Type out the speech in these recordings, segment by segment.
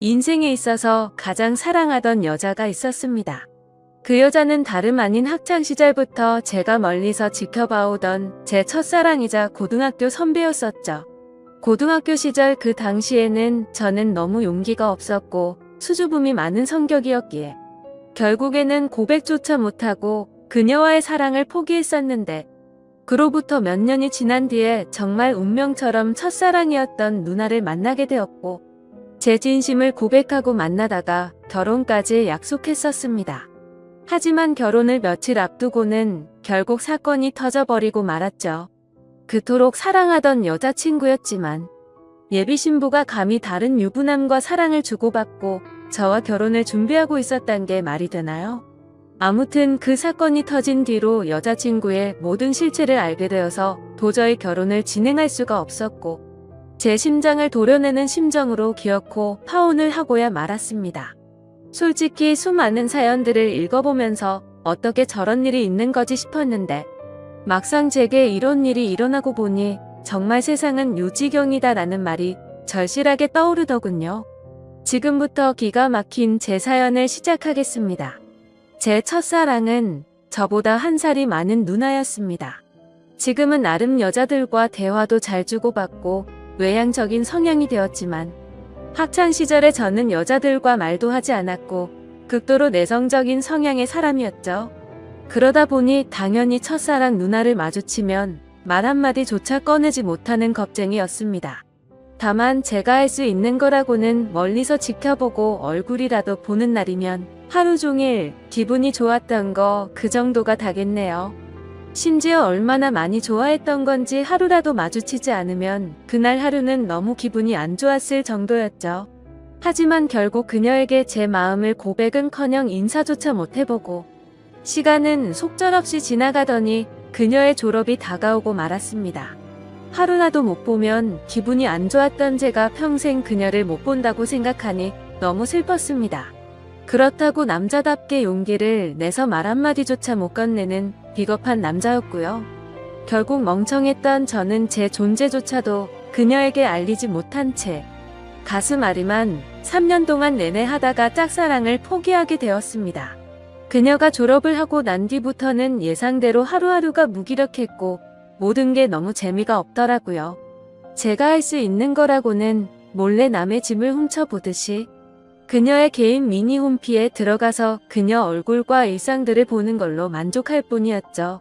인생에 있어서 가장 사랑하던 여자가 있었습니다. 그 여자는 다름 아닌 학창시절부터 제가 멀리서 지켜봐오던 제 첫사랑이자 고등학교 선배였었죠. 고등학교 시절 그 당시에는 저는 너무 용기가 없었고 수줍음이 많은 성격이었기에 결국에는 고백조차 못하고 그녀와의 사랑을 포기했었는데, 그로부터 몇 년이 지난 뒤에 정말 운명처럼 첫사랑이었던 누나를 만나게 되었고 제 진심을 고백하고 만나다가 결혼까지 약속했었습니다. 하지만 결혼을 며칠 앞두고는 결국 사건이 터져버리고 말았죠. 그토록 사랑하던 여자친구였지만 예비 신부가 감히 다른 유부남과 사랑을 주고받고 저와 결혼을 준비하고 있었단 게 말이 되나요? 아무튼 그 사건이 터진 뒤로 여자친구의 모든 실체를 알게 되어서 도저히 결혼을 진행할 수가 없었고 제 심장을 도려내는 심정으로 기어코 파혼을 하고야 말았습니다. 솔직히 수많은 사연들을 읽어보면서 어떻게 저런 일이 있는 거지 싶었는데 막상 제게 이런 일이 일어나고 보니 정말 세상은 유지경이다라는 말이 절실하게 떠오르더군요. 지금부터 기가 막힌 제 사연을 시작하겠습니다. 제 첫사랑은 저보다 한 살이 많은 누나였습니다. 지금은 나름 여자들과 대화도 잘 주고받고 외향적인 성향이 되었지만 학창시절에 저는 여자들과 말도 하지 않았고 극도로 내성적인 성향의 사람이었죠. 그러다 보니 당연히 첫사랑 누나를 마주치면 말 한마디조차 꺼내지 못하는 겁쟁이였습니다. 다만 제가 할 수 있는 거라고는 멀리서 지켜보고 얼굴이라도 보는 날이면 하루 종일 기분이 좋았던 거 그 정도가 다겠네요. 심지어 얼마나 많이 좋아했던 건지 하루라도 마주치지 않으면 그날 하루는 너무 기분이 안 좋았을 정도였죠. 하지만 결국 그녀에게 제 마음을 고백은커녕 인사조차 못해보고 시간은 속절없이 지나가더니 그녀의 졸업이 다가오고 말았습니다. 하루라도 못 보면 기분이 안 좋았던 제가 평생 그녀를 못 본다고 생각하니 너무 슬펐습니다. 그렇다고 남자답게 용기를 내서 말 한마디조차 못 건네는 비겁한 남자였고요. 결국 멍청했던 저는 제 존재조차도 그녀에게 알리지 못한 채 가슴 아리만 3년 동안 내내 하다가 짝사랑을 포기하게 되었습니다. 그녀가 졸업을 하고 난 뒤부터는 예상대로 하루하루가 무기력했고 모든 게 너무 재미가 없더라고요. 제가 할 수 있는 거라고는 몰래 남의 짐을 훔쳐보듯이 그녀의 개인 미니 홈피에 들어가서 그녀 얼굴과 일상들을 보는 걸로 만족할 뿐이었죠.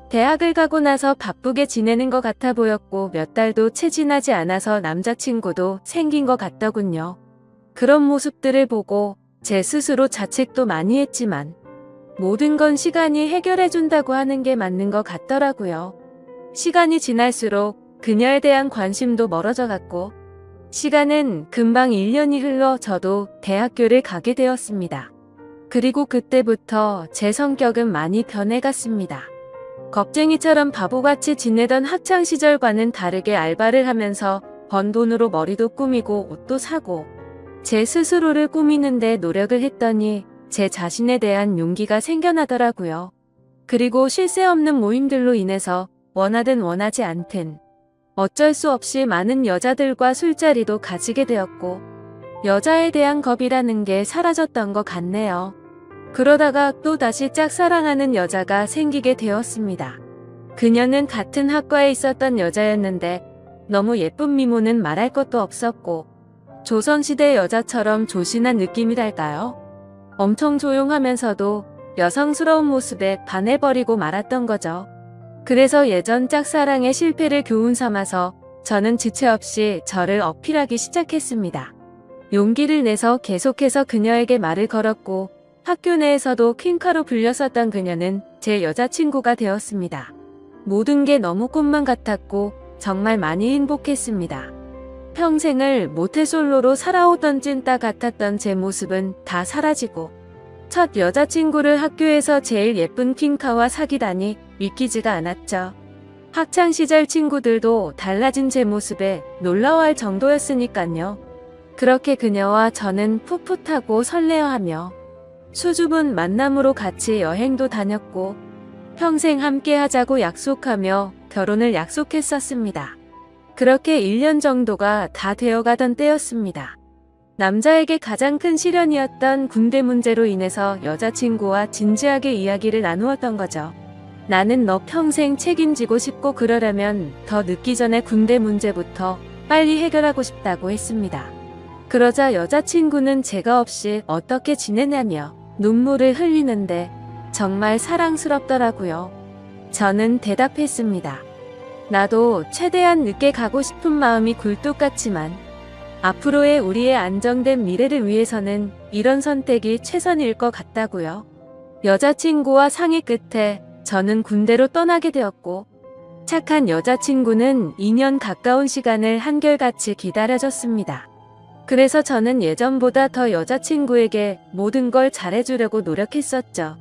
대학을 가고 나서 바쁘게 지내는 것 같아 보였고 몇 달도 채 지나지 않아서 남자친구도 생긴 것 같더군요. 그런 모습들을 보고 제 스스로 자책도 많이 했지만 모든 건 시간이 해결해준다고 하는 게 맞는 것 같더라고요. 시간이 지날수록 그녀에 대한 관심도 멀어져 갔고 시간은 금방 1년이 흘러 저도 대학교를 가게 되었습니다. 그리고 그때부터 제 성격은 많이 변해갔습니다. 겁쟁이처럼 바보같이 지내던 학창시절과는 다르게 알바를 하면서 번 돈으로 머리도 꾸미고 옷도 사고 제 스스로를 꾸미는데 노력을 했더니 제 자신에 대한 용기가 생겨나더라고요. 그리고 쉴 새 없는 모임들로 인해서 원하든 원하지 않든 어쩔 수 없이 많은 여자들과 술자리도 가지게 되었고 여자에 대한 겁이라는 게 사라졌던 것 같네요. 그러다가 또 다시 짝사랑하는 여자가 생기게 되었습니다. 그녀는 같은 학과에 있었던 여자였는데 너무 예쁜 미모는 말할 것도 없었고 조선시대 여자처럼 조신한 느낌이랄까요? 엄청 조용하면서도 여성스러운 모습에 반해버리고 말았던 거죠. 그래서 예전 짝사랑의 실패를 교훈 삼아서 저는 지체 없이 저를 어필하기 시작했습니다. 용기를 내서 계속해서 그녀에게 말을 걸었고 학교 내에서도 퀸카로 불렸었던 그녀는 제 여자친구가 되었습니다. 모든 게 너무 꿈만 같았고 정말 많이 행복했습니다. 평생을 모태솔로로 살아오던 찐따 같았던 제 모습은 다 사라지고 첫 여자친구를 학교에서 제일 예쁜 퀸카와 사귀다니 믿기지가 않았죠. 학창시절 친구들도 달라진 제 모습에 놀라워할 정도였으니깐요. 그렇게 그녀와 저는 풋풋하고 설레어하며 수줍은 만남으로 같이 여행도 다녔고 평생 함께 하자고 약속하며 결혼을 약속했었습니다. 그렇게 1년 정도가 다 되어가던 때였습니다. 남자에게 가장 큰 시련이었던 군대 문제로 인해서 여자친구와 진지하게 이야기를 나누었던 거죠. 나는 너 평생 책임지고 싶고 그러려면 더 늦기 전에 군대 문제부터 빨리 해결하고 싶다고 했습니다. 그러자 여자친구는 제가 없이 어떻게 지내냐며 눈물을 흘리는데 정말 사랑스럽더라고요. 저는 대답했습니다. 나도 최대한 늦게 가고 싶은 마음이 굴뚝 같지만 앞으로의 우리의 안정된 미래를 위해서는 이런 선택이 최선일 것 같다고요. 여자친구와 상의 끝에 저는 군대로 떠나게 되었고 착한 여자친구는 2년 가까운 시간을 한결같이 기다려줬습니다. 그래서 저는 예전보다 더 여자친구에게 모든 걸 잘해주려고 노력했었죠.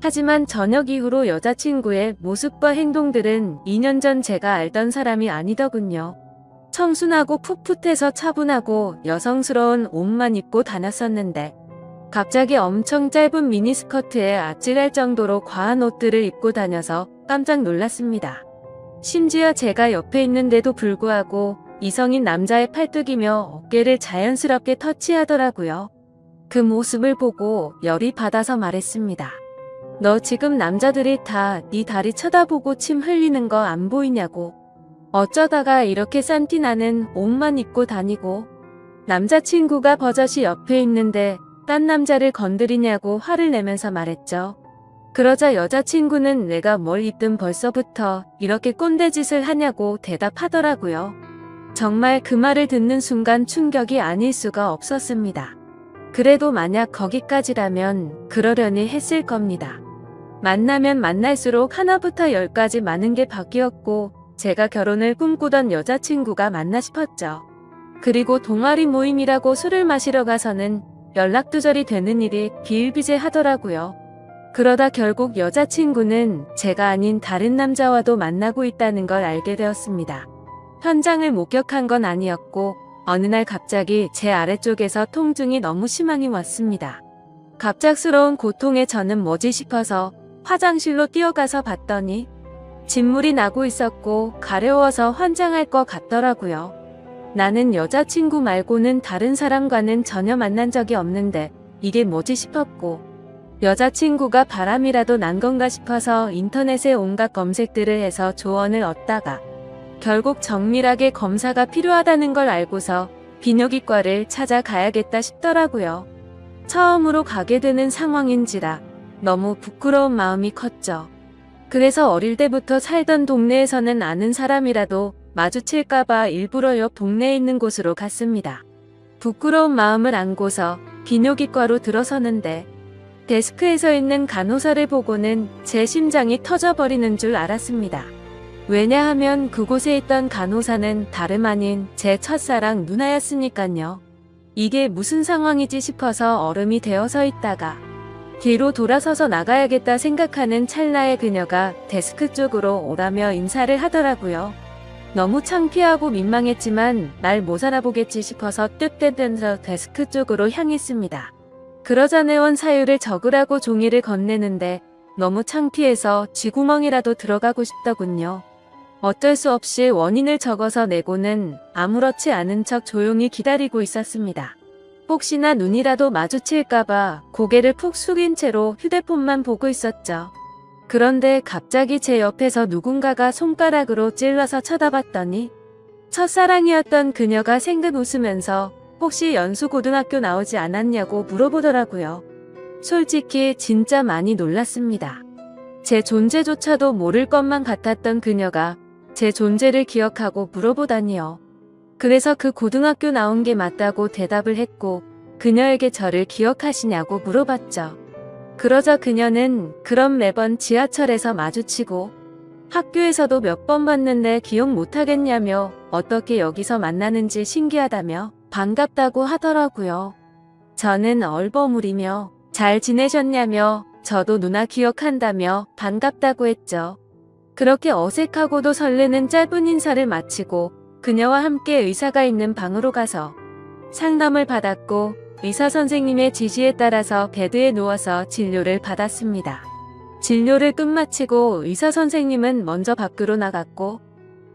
하지만 저녁 이후로 여자친구의 모습과 행동들은 2년 전 제가 알던 사람이 아니더군요. 청순하고 풋풋해서 차분하고 여성스러운 옷만 입고 다녔었는데 갑자기 엄청 짧은 미니스커트에 아찔할 정도로 과한 옷들을 입고 다녀서 깜짝 놀랐습니다. 심지어 제가 옆에 있는데도 불구하고 이성인 남자의 팔뚝이며 어깨를 자연스럽게 터치하더라고요. 그 모습을 보고 열이 받아서 말했습니다. 너 지금 남자들이 다 네 다리 쳐다보고 침 흘리는 거 안 보이냐고. 어쩌다가 이렇게 싼티 나는 옷만 입고 다니고. 남자친구가 버젓이 옆에 있는데 딴 남자를 건드리냐고 화를 내면서 말했죠. 그러자 여자친구는 내가 뭘 입든 벌써부터 이렇게 꼰대짓을 하냐고 대답하더라고요. 정말 그 말을 듣는 순간 충격이 아닐 수가 없었습니다. 그래도 만약 거기까지라면 그러려니 했을 겁니다. 만나면 만날수록 하나부터 열까지 많은 게 바뀌었고 제가 결혼을 꿈꾸던 여자친구가 맞나 싶었죠. 그리고 동아리 모임이라고 술을 마시러 가서는 연락두절이 되는 일이 비일비재하더라고요. 그러다 결국 여자친구는 제가 아닌 다른 남자와도 만나고 있다는 걸 알게 되었습니다. 현장을 목격한 건 아니었고 어느 날 갑자기 제 아래쪽에서 통증이 너무 심하게 왔습니다. 갑작스러운 고통에 저는 뭐지 싶어서 화장실로 뛰어가서 봤더니 진물이 나고 있었고 가려워서 환장할 것 같더라고요. 나는 여자친구 말고는 다른 사람과는 전혀 만난 적이 없는데 이게 뭐지 싶었고 여자친구가 바람이라도 난 건가 싶어서 인터넷에 온갖 검색들을 해서 조언을 얻다가 결국 정밀하게 검사가 필요하다는 걸 알고서 비뇨기과를 찾아가야겠다 싶더라고요. 처음으로 가게 되는 상황인지라 너무 부끄러운 마음이 컸죠. 그래서 어릴 때부터 살던 동네에서는 아는 사람이라도 마주칠까봐 일부러 옆 동네에 있는 곳으로 갔습니다. 부끄러운 마음을 안고서 비뇨기과로 들어서는데 데스크에 있는 간호사를 보고는 제 심장이 터져버리는 줄 알았습니다. 왜냐하면 그곳에 있던 간호사는 다름 아닌 제 첫사랑 누나였으니깐요. 이게 무슨 상황이지 싶어서 얼음이 되어 서 있다가 뒤로 돌아서서 나가야겠다 생각하는 찰나에 그녀가 데스크 쪽으로 오라며 인사를 하더라고요. 너무 창피하고 민망했지만 날 못 알아보겠지 싶어서 뜯대면서 데스크 쪽으로 향했습니다. 그러자 내원 사유를 적으라고 종이를 건네는데 너무 창피해서 쥐구멍이라도 들어가고 싶더군요. 어쩔 수 없이 원인을 적어서 내고는 아무렇지 않은 척 조용히 기다리고 있었습니다. 혹시나 눈이라도 마주칠까봐 고개를 푹 숙인 채로 휴대폰만 보고 있었죠. 그런데 갑자기 제 옆에서 누군가가 손가락으로 찔러서 쳐다봤더니 첫사랑이었던 그녀가 생긋 웃으면서 혹시 연수고등학교 나오지 않았냐고 물어보더라고요. 솔직히 진짜 많이 놀랐습니다. 제 존재조차도 모를 것만 같았던 그녀가 제 존재를 기억하고 물어보다니요. 그래서 그 고등학교 나온 게 맞다고 대답을 했고 그녀에게 저를 기억하시냐고 물어봤죠. 그러자 그녀는 그럼 매번 지하철에서 마주치고 학교에서도 몇 번 봤는데 기억 못하겠냐며 어떻게 여기서 만나는지 신기하다며 반갑다고 하더라고요. 저는 얼버무리며 잘 지내셨냐며 저도 누나 기억한다며 반갑다고 했죠. 그렇게 어색하고도 설레는 짧은 인사를 마치고 그녀와 함께 의사가 있는 방으로 가서 상담을 받았고 의사 선생님의 지시에 따라서 베드에 누워서 진료를 받았습니다. 진료를 끝마치고 의사 선생님은 먼저 밖으로 나갔고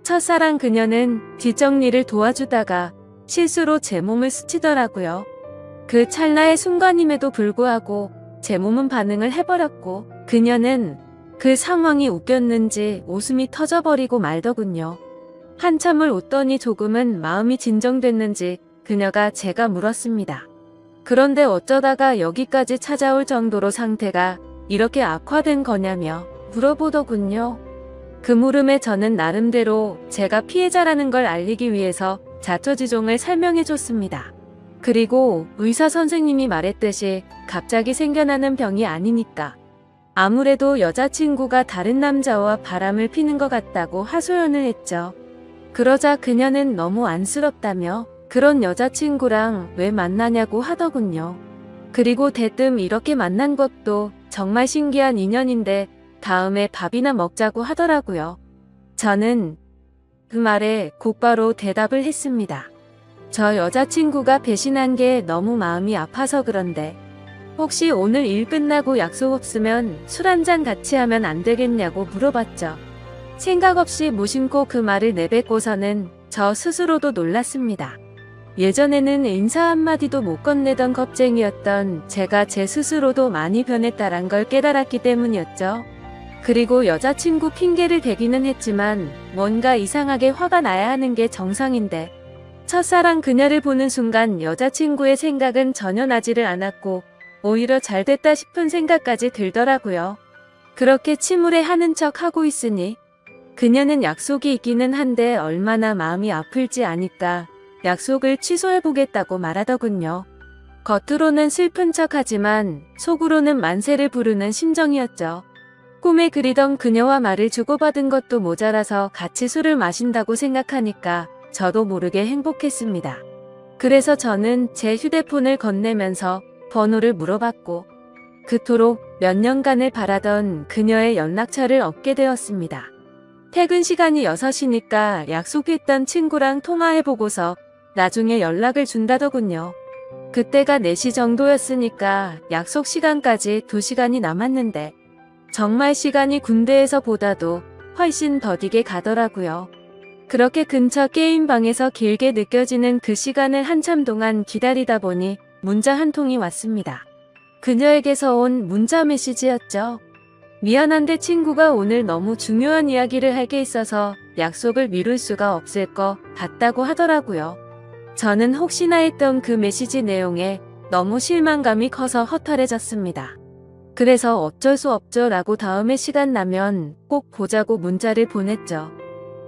첫사랑 그녀는 뒷정리를 도와주다가 실수로 제 몸을 스치더라고요. 그 찰나의 순간임에도 불구하고 제 몸은 반응을 해버렸고 그녀는 그 상황이 웃겼는지 웃음이 터져버리고 말더군요. 한참을 웃더니 조금은 마음이 진정됐는지 그녀가 제가 물었습니다. 그런데 어쩌다가 여기까지 찾아올 정도로 상태가 이렇게 악화된 거냐며 물어보더군요. 그 물음에 저는 나름대로 제가 피해자라는 걸 알리기 위해서 자초지종을 설명해줬습니다. 그리고 의사 선생님이 말했듯이 갑자기 생겨나는 병이 아니니까 아무래도 여자친구가 다른 남자와 바람을 피는 것 같다고 하소연을 했죠. 그러자 그녀는 너무 안쓰럽다며 그런 여자친구랑 왜 만나냐고 하더군요. 그리고 대뜸 이렇게 만난 것도 정말 신기한 인연인데 다음에 밥이나 먹자고 하더라고요. 저는 그 말에 곧바로 대답을 했습니다. 저 여자친구가 배신한 게 너무 마음이 아파서 그런데 혹시 오늘 일 끝나고 약속 없으면 술 한잔 같이 하면 안 되겠냐고 물어봤죠. 생각 없이 무심코 그 말을 내뱉고서는 저 스스로도 놀랐습니다. 예전에는 인사 한마디도 못 건네던 겁쟁이였던 제가 제 스스로도 많이 변했다란 걸 깨달았기 때문이었죠. 그리고 여자친구 핑계를 대기는 했지만 뭔가 이상하게 화가 나야 하는 게 정상인데 첫사랑 그녀를 보는 순간 여자친구의 생각은 전혀 나지를 않았고 오히려 잘됐다 싶은 생각까지 들더라고요. 그렇게 침울해 하는 척 하고 있으니 그녀는 약속이 있기는 한데 얼마나 마음이 아플지 아니까 약속을 취소해보겠다고 말하더군요. 겉으로는 슬픈 척하지만 속으로는 만세를 부르는 심정이었죠. 꿈에 그리던 그녀와 말을 주고받은 것도 모자라서 같이 술을 마신다고 생각하니까 저도 모르게 행복했습니다. 그래서 저는 제 휴대폰을 건네면서 번호를 물어봤고 그토록 몇 년간을 바라던 그녀의 연락처를 얻게 되었습니다. 퇴근 시간이 6시니까 약속했던 친구랑 통화해보고서 나중에 연락을 준다더군요. 그때가 4시 정도였으니까 약속 시간까지 2시간이 남았는데 정말 시간이 군대에서 보다도 훨씬 더디게 가더라고요. 그렇게 근처 게임방에서 길게 느껴지는 그 시간을 한참 동안 기다리다 보니 문자 한 통이 왔습니다. 그녀에게서 온 문자 메시지였죠. 미안한데 친구가 오늘 너무 중요한 이야기를 할 게 있어서 약속을 미룰 수가 없을 것 같다고 하더라고요. 저는 혹시나 했던 그 메시지 내용에 너무 실망감이 커서 허탈해졌습니다. 그래서 어쩔 수 없죠 라고 다음에 시간 나면 꼭 보자고 문자를 보냈죠.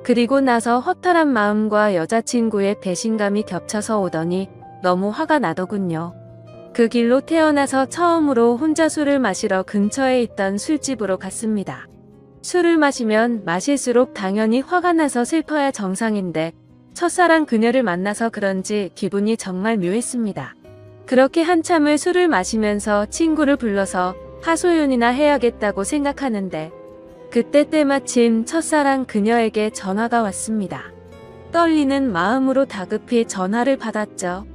그리고 나서 허탈한 마음과 여자친구의 배신감이 겹쳐서 오더니 너무 화가 나더군요. 그 길로 태어나서 처음으로 혼자 술을 마시러 근처에 있던 술집으로 갔습니다. 술을 마시면 마실수록 당연히 화가 나서 슬퍼야 정상인데 첫사랑 그녀를 만나서 그런지 기분이 정말 묘했습니다. 그렇게 한참을 술을 마시면서 친구를 불러서 하소연이나 해야겠다고 생각하는데 그때 때마침 첫사랑 그녀에게 전화가 왔습니다. 떨리는 마음으로 다급히 전화를 받았죠.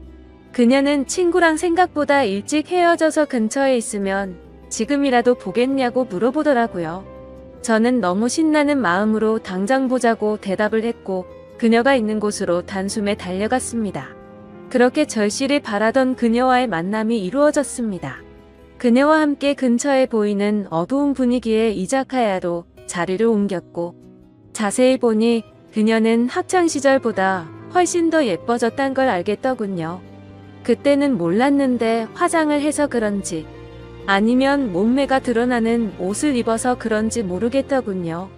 그녀는 친구랑 생각보다 일찍 헤어져서 근처에 있으면 지금이라도 보겠냐고 물어보더라고요. 저는 너무 신나는 마음으로 당장 보자고 대답을 했고 그녀가 있는 곳으로 단숨에 달려갔습니다. 그렇게 절실히 바라던 그녀와의 만남이 이루어졌습니다. 그녀와 함께 근처에 보이는 어두운 분위기의 이자카야로 자리를 옮겼고 자세히 보니 그녀는 학창시절보다 훨씬 더 예뻐졌단 걸 알겠더군요. 그때는 몰랐는데 화장을 해서 그런지 아니면 몸매가 드러나는 옷을 입어서 그런지 모르겠더군요.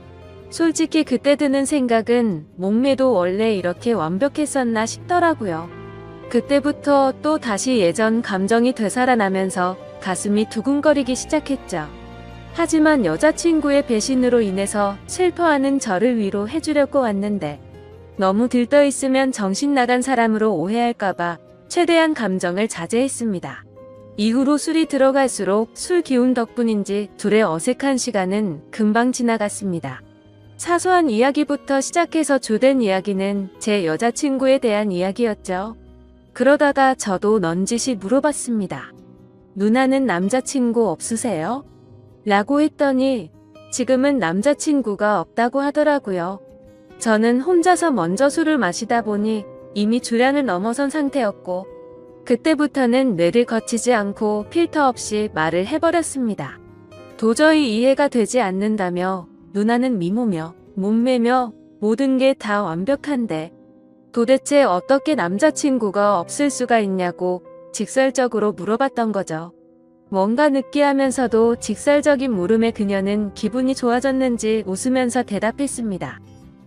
솔직히 그때 드는 생각은 몸매도 원래 이렇게 완벽했었나 싶더라고요. 그때부터 또 다시 예전 감정이 되살아나면서 가슴이 두근거리기 시작했죠. 하지만 여자친구의 배신으로 인해서 슬퍼하는 저를 위로해주려고 왔는데 너무 들떠있으면 정신 나간 사람으로 오해할까봐 최대한 감정을 자제했습니다. 이후로 술이 들어갈수록 술 기운 덕분인지 둘의 어색한 시간은 금방 지나갔습니다. 사소한 이야기부터 시작해서 주된 이야기는 제 여자친구에 대한 이야기였죠. 그러다가 저도 넌지시 물어봤습니다. 누나는 남자친구 없으세요? 라고 했더니 지금은 남자친구가 없다고 하더라고요. 저는 혼자서 먼저 술을 마시다 보니 이미 주량을 넘어선 상태였고 그때부터는 뇌를 거치지 않고 필터 없이 말을 해버렸습니다. 도저히 이해가 되지 않는다며 누나는 미모며 몸매며 모든 게 다 완벽한데 도대체 어떻게 남자친구가 없을 수가 있냐고 직설적으로 물어봤던 거죠. 뭔가 느끼하면서도 직설적인 물음에 그녀는 기분이 좋아졌는지 웃으면서 대답했습니다.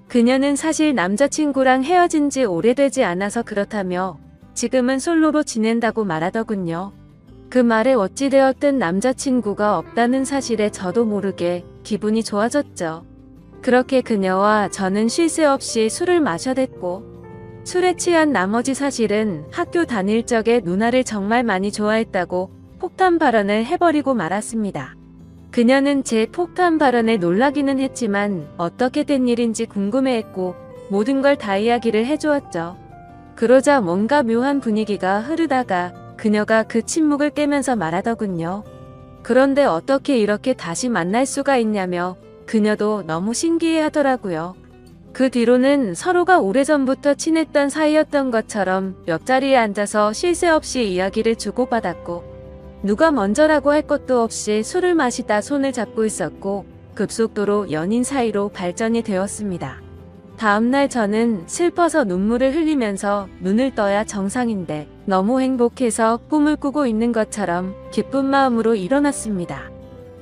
그녀는 사실 남자친구랑 헤어진 지 오래되지 않아서 그렇다며 지금은 솔로로 지낸다고 말하더군요. 그 말에 어찌되었든 남자친구가 없다는 사실에 저도 모르게 기분이 좋아졌죠. 그렇게 그녀와 저는 쉴 새 없이 술을 마셔댔고 술에 취한 나머지 사실은 학교 다닐 적에 누나를 정말 많이 좋아했다고 폭탄 발언을 해버리고 말았습니다. 그녀는 제 폭탄 발언에 놀라기는 했지만 어떻게 된 일인지 궁금해했고 모든 걸 다 이야기를 해주었죠. 그러자 뭔가 묘한 분위기가 흐르다가 그녀가 그 침묵을 깨면서 말하더군요. 그런데 어떻게 이렇게 다시 만날 수가 있냐며 그녀도 너무 신기해하더라고요. 그 뒤로는 서로가 오래전부터 친했던 사이였던 것처럼 옆자리에 앉아서 쉴 새 없이 이야기를 주고받았고 누가 먼저라고 할 것도 없이 술을 마시다 손을 잡고 있었고 급속도로 연인 사이로 발전이 되었습니다. 다음날 저는 슬퍼서 눈물을 흘리면서 눈을 떠야 정상인데 너무 행복해서 꿈을 꾸고 있는 것처럼 기쁜 마음으로 일어났습니다.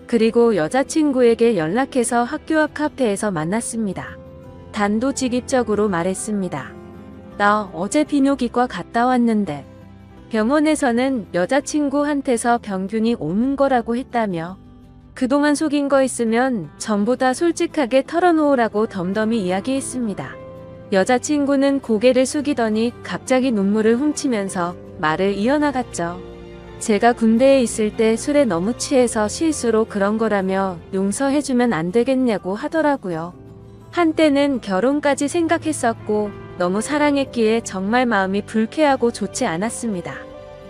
그리고 여자친구에게 연락해서 학교 앞 카페에서 만났습니다. 단도직입적으로 말했습니다. 나 어제 비뇨기과 갔다 왔는데 병원에서는 여자친구한테서 병균이 오는 거라고 했다며 그동안 속인 거 있으면 전부 다 솔직하게 털어놓으라고 덤덤히 이야기했습니다. 여자친구는 고개를 숙이더니 갑자기 눈물을 훔치면서 말을 이어나갔죠. 제가 군대에 있을 때 술에 너무 취해서 실수로 그런 거라며 용서해주면 안 되겠냐고 하더라고요. 한때는 결혼까지 생각했었고 너무 사랑했기에 정말 마음이 불쾌하고 좋지 않았습니다.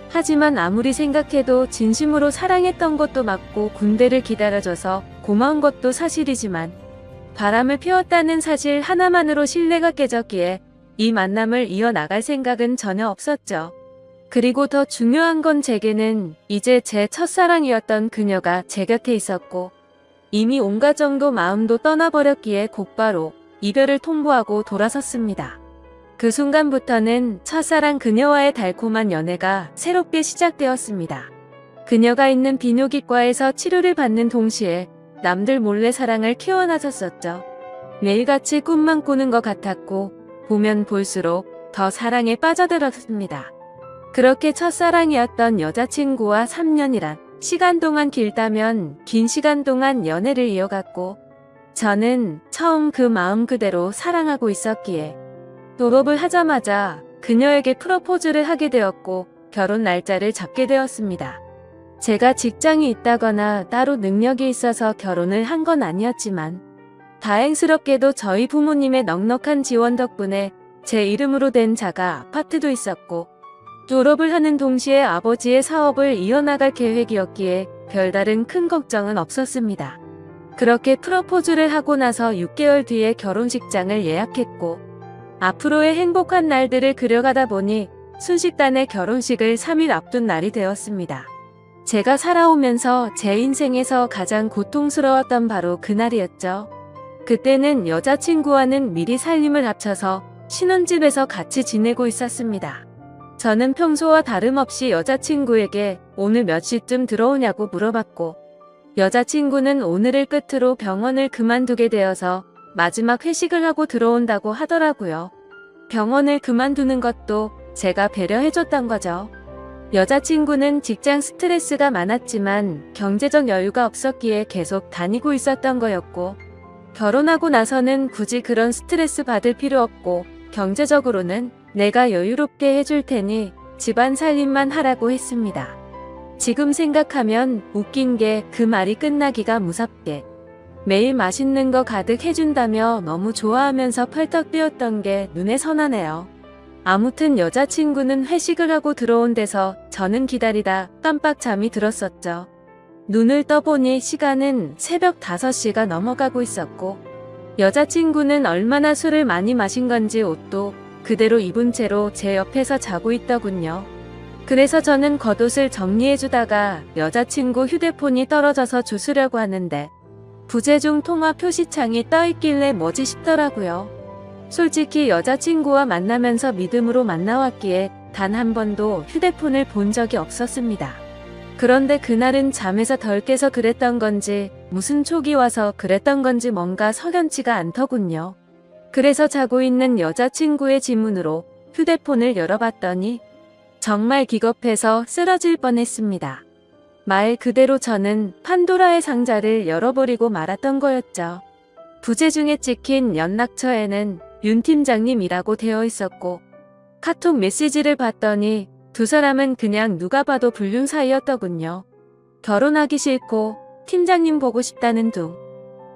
하지만 아무리 생각해도 진심으로 사랑했던 것도 맞고 군대를 기다려줘서 고마운 것도 사실이지만 바람을 피웠다는 사실 하나만으로 신뢰가 깨졌기에 이 만남을 이어나갈 생각은 전혀 없었죠. 그리고 더 중요한 건 제게는 이제 제 첫사랑이었던 그녀가 제 곁에 있었고 이미 온갖 정도 마음도 떠나버렸기에 곧바로 이별을 통보하고 돌아섰습니다. 그 순간부터는 첫사랑 그녀와의 달콤한 연애가 새롭게 시작되었습니다. 그녀가 있는 비뇨기과에서 치료를 받는 동시에 남들 몰래 사랑을 키워나섰었죠. 매일같이 꿈만 꾸는 것 같았고 보면 볼수록 더 사랑에 빠져들었습니다. 그렇게 첫사랑이었던 여자친구와 3년이란 시간 동안 길다면 긴 시간 동안 연애를 이어갔고 저는 처음 그 마음 그대로 사랑하고 있었기에 졸업을 하자마자 그녀에게 프로포즈를 하게 되었고 결혼 날짜를 잡게 되었습니다. 제가 직장이 있다거나 따로 능력이 있어서 결혼을 한 건 아니었지만 다행스럽게도 저희 부모님의 넉넉한 지원 덕분에 제 이름으로 된 자가 아파트도 있었고 졸업을 하는 동시에 아버지의 사업을 이어나갈 계획이었기에 별다른 큰 걱정은 없었습니다. 그렇게 프로포즈를 하고 나서 6개월 뒤에 결혼식장을 예약했고 앞으로의 행복한 날들을 그려가다 보니 순식간에 결혼식을 3일 앞둔 날이 되었습니다. 제가 살아오면서 제 인생에서 가장 고통스러웠던 바로 그날이었죠. 그때는 여자친구와는 미리 살림을 합쳐서 신혼집에서 같이 지내고 있었습니다. 저는 평소와 다름없이 여자친구에게 오늘 몇 시쯤 들어오냐고 물어봤고 여자친구는 오늘을 끝으로 병원을 그만두게 되어서 마지막 회식을 하고 들어온다고 하더라고요. 병원을 그만두는 것도 제가 배려해줬던 거죠. 여자친구는 직장 스트레스가 많았지만 경제적 여유가 없었기에 계속 다니고 있었던 거였고 결혼하고 나서는 굳이 그런 스트레스 받을 필요 없고 경제적으로는 내가 여유롭게 해줄 테니 집안 살림만 하라고 했습니다. 지금 생각하면 웃긴 게 그 말이 끝나기가 무섭게 매일 맛있는 거 가득 해준다며 너무 좋아하면서 펄떡 뛰었던 게 눈에 선하네요. 아무튼 여자친구는 회식을 하고 들어온 데서 저는 기다리다 깜빡 잠이 들었었죠. 눈을 떠보니 시간은 새벽 5시가 넘어가고 있었고 여자친구는 얼마나 술을 많이 마신 건지 옷도 그대로 입은 채로 제 옆에서 자고 있더군요. 그래서 저는 겉옷을 정리해주다가 여자친구 휴대폰이 떨어져서 주스려고 하는데 부재중 통화 표시창이 떠있길래 뭐지 싶더라고요. 솔직히 여자친구와 만나면서 믿음으로 만나왔기에 단 한 번도 휴대폰을 본 적이 없었습니다. 그런데 그날은 잠에서 덜 깨서 그랬던 건지 무슨 촉이 와서 그랬던 건지 뭔가 석연치가 않더군요. 그래서 자고 있는 여자친구의 지문으로 휴대폰을 열어봤더니 정말 기겁해서 쓰러질 뻔했습니다. 말 그대로 저는 판도라의 상자를 열어버리고 말았던 거였죠. 부재중에 찍힌 연락처에는 윤 팀장님이라고 되어 있었고 카톡 메시지를 봤더니 두 사람은 그냥 누가 봐도 불륜 사이였더군요. 결혼하기 싫고 팀장님 보고 싶다는 둥.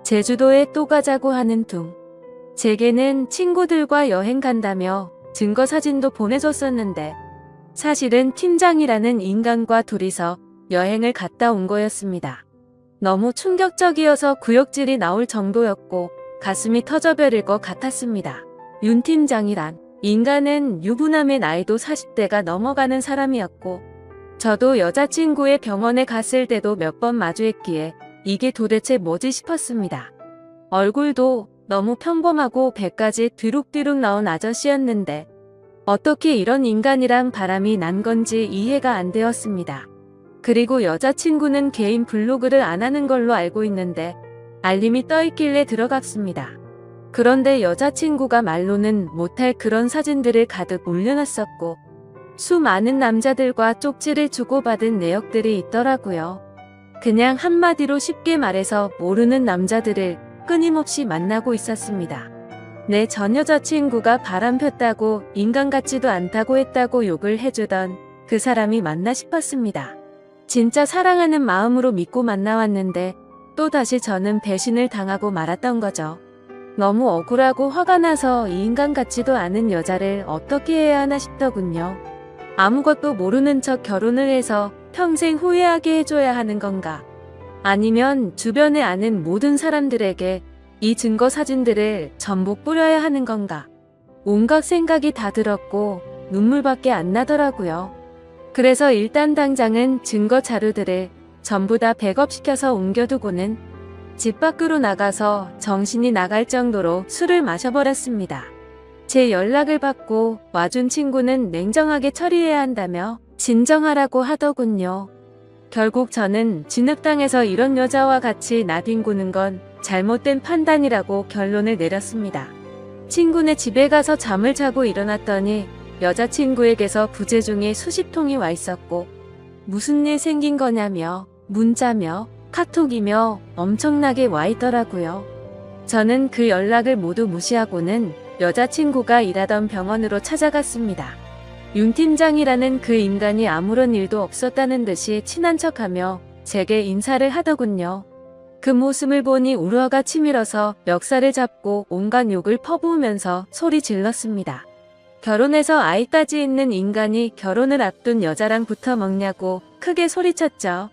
제주도에 또 가자고 하는 둥. 제게는 친구들과 여행 간다며 증거 사진도 보내줬었는데 사실은 팀장이라는 인간과 둘이서 여행을 갔다 온 거였습니다. 너무 충격적이어서 구역질이 나올 정도였고 가슴이 터져버릴 것 같았습니다. 윤 팀장이란 인간은 유부남의 나이도 40대가 넘어가는 사람이었고 저도 여자친구의 병원에 갔을 때도 몇 번 마주했기에 이게 도대체 뭐지 싶었습니다. 얼굴도 너무 평범하고 배까지 뒤룩뒤룩 나온 아저씨였는데 어떻게 이런 인간이랑 바람이 난 건지 이해가 안 되었습니다. 그리고 여자친구는 개인 블로그를 안 하는 걸로 알고 있는데 알림이 떠있길래 들어갔습니다. 그런데 여자친구가 말로는 못할 그런 사진들을 가득 올려놨었고 수많은 남자들과 쪽지를 주고받은 내역들이 있더라고요. 그냥 한마디로 쉽게 말해서 모르는 남자들을 끊임없이 만나고 있었습니다. 내 전 여자친구가 바람 폈다고 인간 같지도 않다고 했다고 욕을 해주던 그 사람이 맞나 싶었습니다. 진짜 사랑하는 마음으로 믿고 만나왔는데 또다시 저는 배신을 당하고 말았던 거죠. 너무 억울하고 화가 나서 이 인간 같지도 않은 여자를 어떻게 해야 하나 싶더군요. 아무것도 모르는 척 결혼을 해서 평생 후회하게 해줘야 하는 건가? 아니면 주변에 아는 모든 사람들에게 이 증거 사진들을 전부 뿌려야 하는 건가? 온갖 생각이 다 들었고 눈물밖에 안 나더라고요. 그래서 일단 당장은 증거 자료들을 전부 다 백업시켜서 옮겨두고는 집 밖으로 나가서 정신이 나갈 정도로 술을 마셔버렸습니다. 제 연락을 받고 와준 친구는 냉정하게 처리해야 한다며 진정하라고 하더군요. 결국 저는 진흙탕에서 이런 여자와 같이 나뒹구는 건 잘못된 판단이라고 결론을 내렸습니다. 친구네 집에 가서 잠을 자고 일어났더니 여자친구에게서 부재중에 수십 통이 와 있었고 무슨 일 생긴 거냐며 문자며 카톡이며 엄청나게 와 있더라고요. 저는 그 연락을 모두 무시하고는 여자친구가 일하던 병원으로 찾아갔습니다. 윤 팀장이라는 그 인간이 아무런 일도 없었다는 듯이 친한 척하며 제게 인사를 하더군요. 그 모습을 보니 우려가 치밀어서 멱살을 잡고 온갖 욕을 퍼부으면서 소리 질렀습니다. 결혼해서 아이까지 있는 인간이 결혼을 앞둔 여자랑 붙어 먹냐고 크게 소리쳤죠.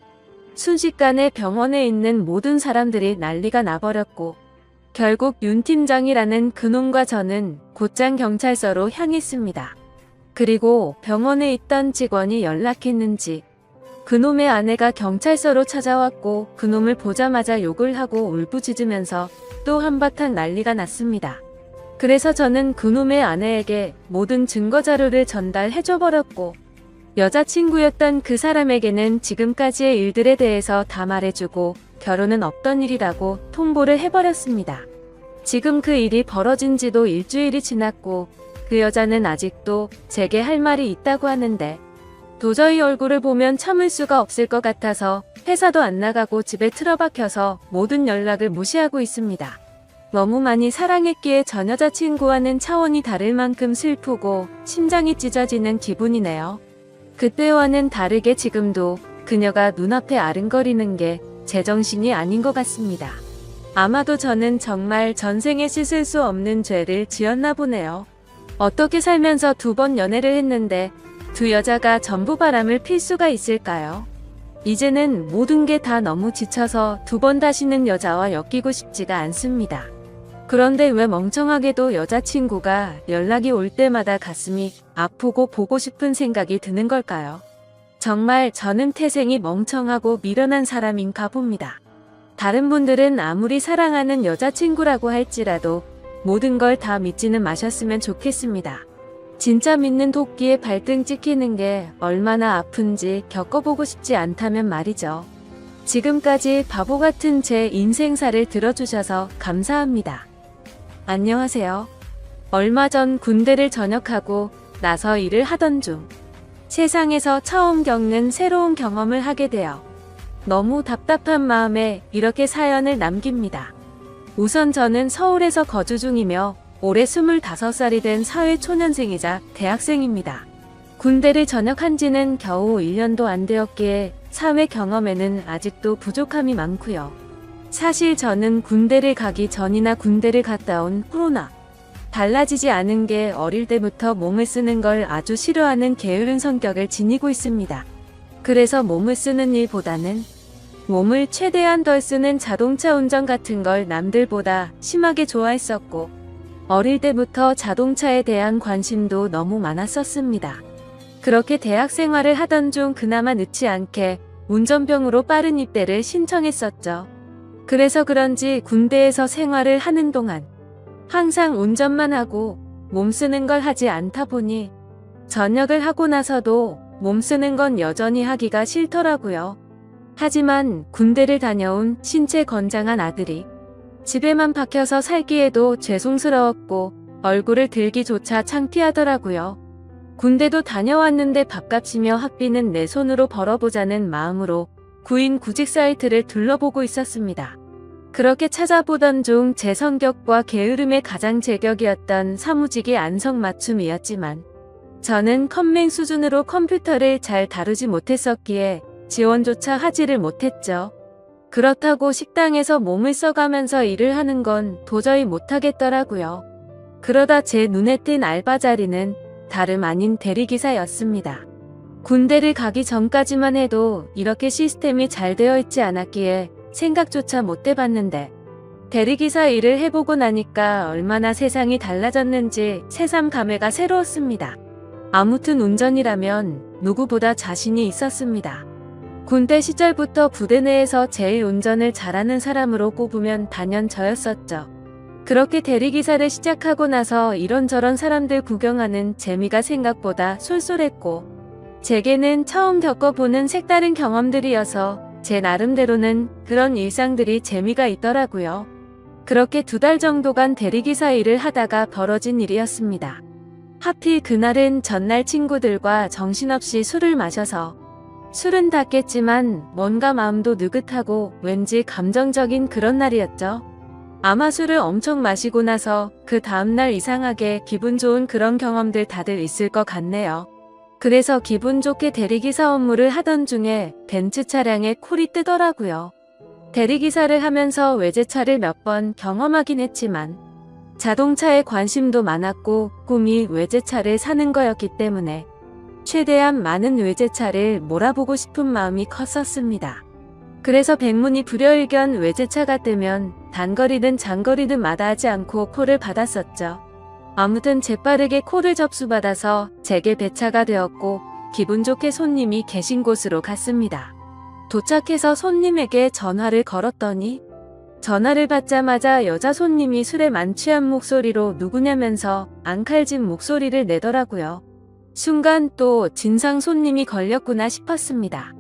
순식간에 병원에 있는 모든 사람들이 난리가 나버렸고 결국 윤 팀장이라는 그놈과 저는 곧장 경찰서로 향했습니다. 그리고 병원에 있던 직원이 연락했는지 그놈의 아내가 경찰서로 찾아왔고 그놈을 보자마자 욕을 하고 울부짖으면서 또 한바탕 난리가 났습니다. 그래서 저는 그놈의 아내에게 모든 증거자료를 전달해줘버렸고 여자친구였던 그 사람에게는 지금까지의 일들에 대해서 다 말해주고 결혼은 없던 일이라고 통보를 해버렸습니다. 지금 그 일이 벌어진 지도 일주일이 지났고 그 여자는 아직도 제게 할 말이 있다고 하는데 도저히 얼굴을 보면 참을 수가 없을 것 같아서 회사도 안 나가고 집에 틀어박혀서 모든 연락을 무시하고 있습니다. 너무 많이 사랑했기에 전 여자친구와는 차원이 다를 만큼 슬프고 심장이 찢어지는 기분이네요. 그때와는 다르게 지금도 그녀가 눈앞에 아른거리는 게 제정신이 아닌 것 같습니다. 아마도 저는 정말 전생에 씻을 수 없는 죄를 지었나 보네요. 어떻게 살면서 2번 연애를 했는데 두 여자가 전부 바람을 필 수가 있을까요? 이제는 모든 게 다 너무 지쳐서 2번 다시는 여자와 엮이고 싶지가 않습니다. 그런데 왜 멍청하게도 여자친구가 연락이 올 때마다 가슴이 아프고 보고 싶은 생각이 드는 걸까요? 정말 저는 태생이 멍청하고 미련한 사람인가 봅니다. 다른 분들은 아무리 사랑하는 여자친구라고 할지라도 모든 걸 다 믿지는 마셨으면 좋겠습니다. 진짜 믿는 도끼에 발등 찍히는 게 얼마나 아픈지 겪어보고 싶지 않다면 말이죠. 지금까지 바보 같은 제 인생사를 들어주셔서 감사합니다. 안녕하세요. 얼마 전 군대를 전역하고 나서 일을 하던 중 세상에서 처음 겪는 새로운 경험을 하게 되어 너무 답답한 마음에 이렇게 사연을 남깁니다. 우선 저는 서울에서 거주 중이며 올해 25살이 된 사회초년생이자 대학생입니다. 군대를 전역한 지는 겨우 1년도 안 되었기에 사회 경험에는 아직도 부족함이 많고요. 사실 저는 군대를 가기 전이나 군대를 갔다 온 후로나 달라지지 않은 게 어릴 때부터 몸을 쓰는 걸 아주 싫어하는 게으른 성격을 지니고 있습니다. 그래서 몸을 쓰는 일보다는 몸을 최대한 덜 쓰는 자동차 운전 같은 걸 남들보다 심하게 좋아했었고 어릴 때부터 자동차에 대한 관심도 너무 많았었습니다. 그렇게 대학 생활을 하던 중 그나마 늦지 않게 운전병으로 빠른 입대를 신청했었죠. 그래서 그런지 군대에서 생활을 하는 동안 항상 운전만 하고 몸 쓰는 걸 하지 않다 보니 전역을 하고 나서도 몸 쓰는 건 여전히 하기가 싫더라고요. 하지만 군대를 다녀온 신체 건장한 아들이 집에만 박혀서 살기에도 죄송스러웠고 얼굴을 들기조차 창피하더라고요. 군대도 다녀왔는데 밥값이며 학비는 내 손으로 벌어보자는 마음으로 구인 구직 사이트를 둘러보고 있었습니다. 그렇게 찾아보던 중 제 성격과 게으름에 가장 제격이었던 사무직이 안성맞춤이었지만 저는 컴맹 수준으로 컴퓨터를 잘 다루지 못했었기에 지원조차 하지를 못했죠. 그렇다고 식당에서 몸을 써가면서 일을 하는 건 도저히 못하겠더라고요. 그러다 제 눈에 띈 알바 자리는 다름 아닌 대리기사였습니다. 군대를 가기 전까지만 해도 이렇게 시스템이 잘 되어 있지 않았기에 생각조차 못 해봤는데 대리기사 일을 해보고 나니까 얼마나 세상이 달라졌는지 새삼 감회가 새로웠습니다. 아무튼 운전이라면 누구보다 자신이 있었습니다. 군대 시절부터 부대 내에서 제일 운전을 잘하는 사람으로 꼽으면 단연 저였었죠. 그렇게 대리기사를 시작하고 나서 이런저런 사람들 구경하는 재미가 생각보다 쏠쏠했고 제게는 처음 겪어보는 색다른 경험들이어서 제 나름대로는 그런 일상들이 재미가 있더라고요. 그렇게 2달 정도간 대리기사 일을 하다가 벌어진 일이었습니다. 하필 그날은 전날 친구들과 정신없이 술을 마셔서 술은 다 깼지만 뭔가 마음도 느긋하고 왠지 감정적인 그런 날이었죠. 아마 술을 엄청 마시고 나서 그 다음날 이상하게 기분 좋은 그런 경험들 다들 있을 것 같네요. 그래서 기분 좋게 대리기사 업무를 하던 중에 벤츠 차량에 콜이 뜨더라고요. 대리기사를 하면서 외제차를 몇 번 경험하긴 했지만 자동차에 관심도 많았고 꿈이 외제차를 사는 거였기 때문에 최대한 많은 외제차를 몰아보고 싶은 마음이 컸었습니다. 그래서 백문이 불여일견 외제차가 뜨면 단거리든 장거리든 마다하지 않고 콜을 받았었죠. 아무튼 재빠르게 콜을 접수받아서 제게 배차가 되었고 기분 좋게 손님이 계신 곳으로 갔습니다. 도착해서 손님에게 전화를 걸었더니 전화를 받자마자 여자 손님이 술에 만취한 목소리로 누구냐면서 앙칼진 목소리를 내더라고요. 순간 또 진상 손님이 걸렸구나 싶었습니다.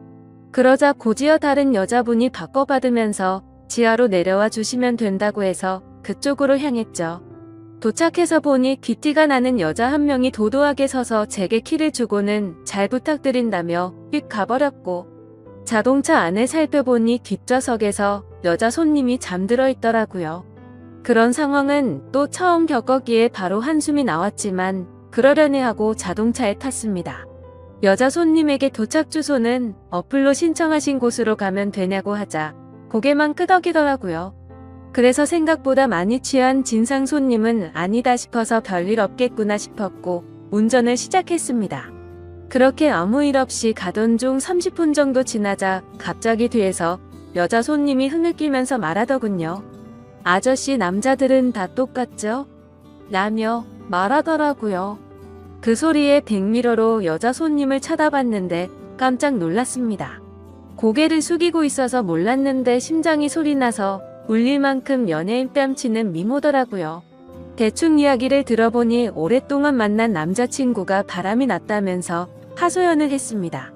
그러자 곧이어 다른 여자분이 바꿔받으면서 지하로 내려와 주시면 된다고 해서 그쪽으로 향했죠. 도착해서 보니 귀티가 나는 여자 한 명이 도도하게 서서 제게 키를 주고는 잘 부탁드린다며 휙 가버렸고 자동차 안을 살펴보니 뒷좌석에서 여자 손님이 잠들어 있더라고요. 그런 상황은 또 처음 겪었기에 바로 한숨이 나왔지만 그러려니 하고 자동차에 탔습니다. 여자 손님에게 도착 주소는 어플로 신청하신 곳으로 가면 되냐고 하자 고개만 끄덕이더라고요. 그래서 생각보다 많이 취한 진상 손님은 아니다 싶어서 별일 없겠구나 싶었고 운전을 시작했습니다. 그렇게 아무 일 없이 가던 중 30분 정도 지나자 갑자기 뒤에서 여자 손님이 흥을 끼면서 말하더군요. 아저씨 남자들은 다 똑같죠? 라며 말하더라고요. 그 소리에 백미러로 여자 손님을 쳐다봤는데 깜짝 놀랐습니다. 고개를 숙이고 있어서 몰랐는데 심장이 소리나서 울릴 만큼 연예인 뺨치는 미모더라고요. 대충 이야기를 들어보니 오랫동안 만난 남자친구가 바람이 났다면서 하소연을 했습니다.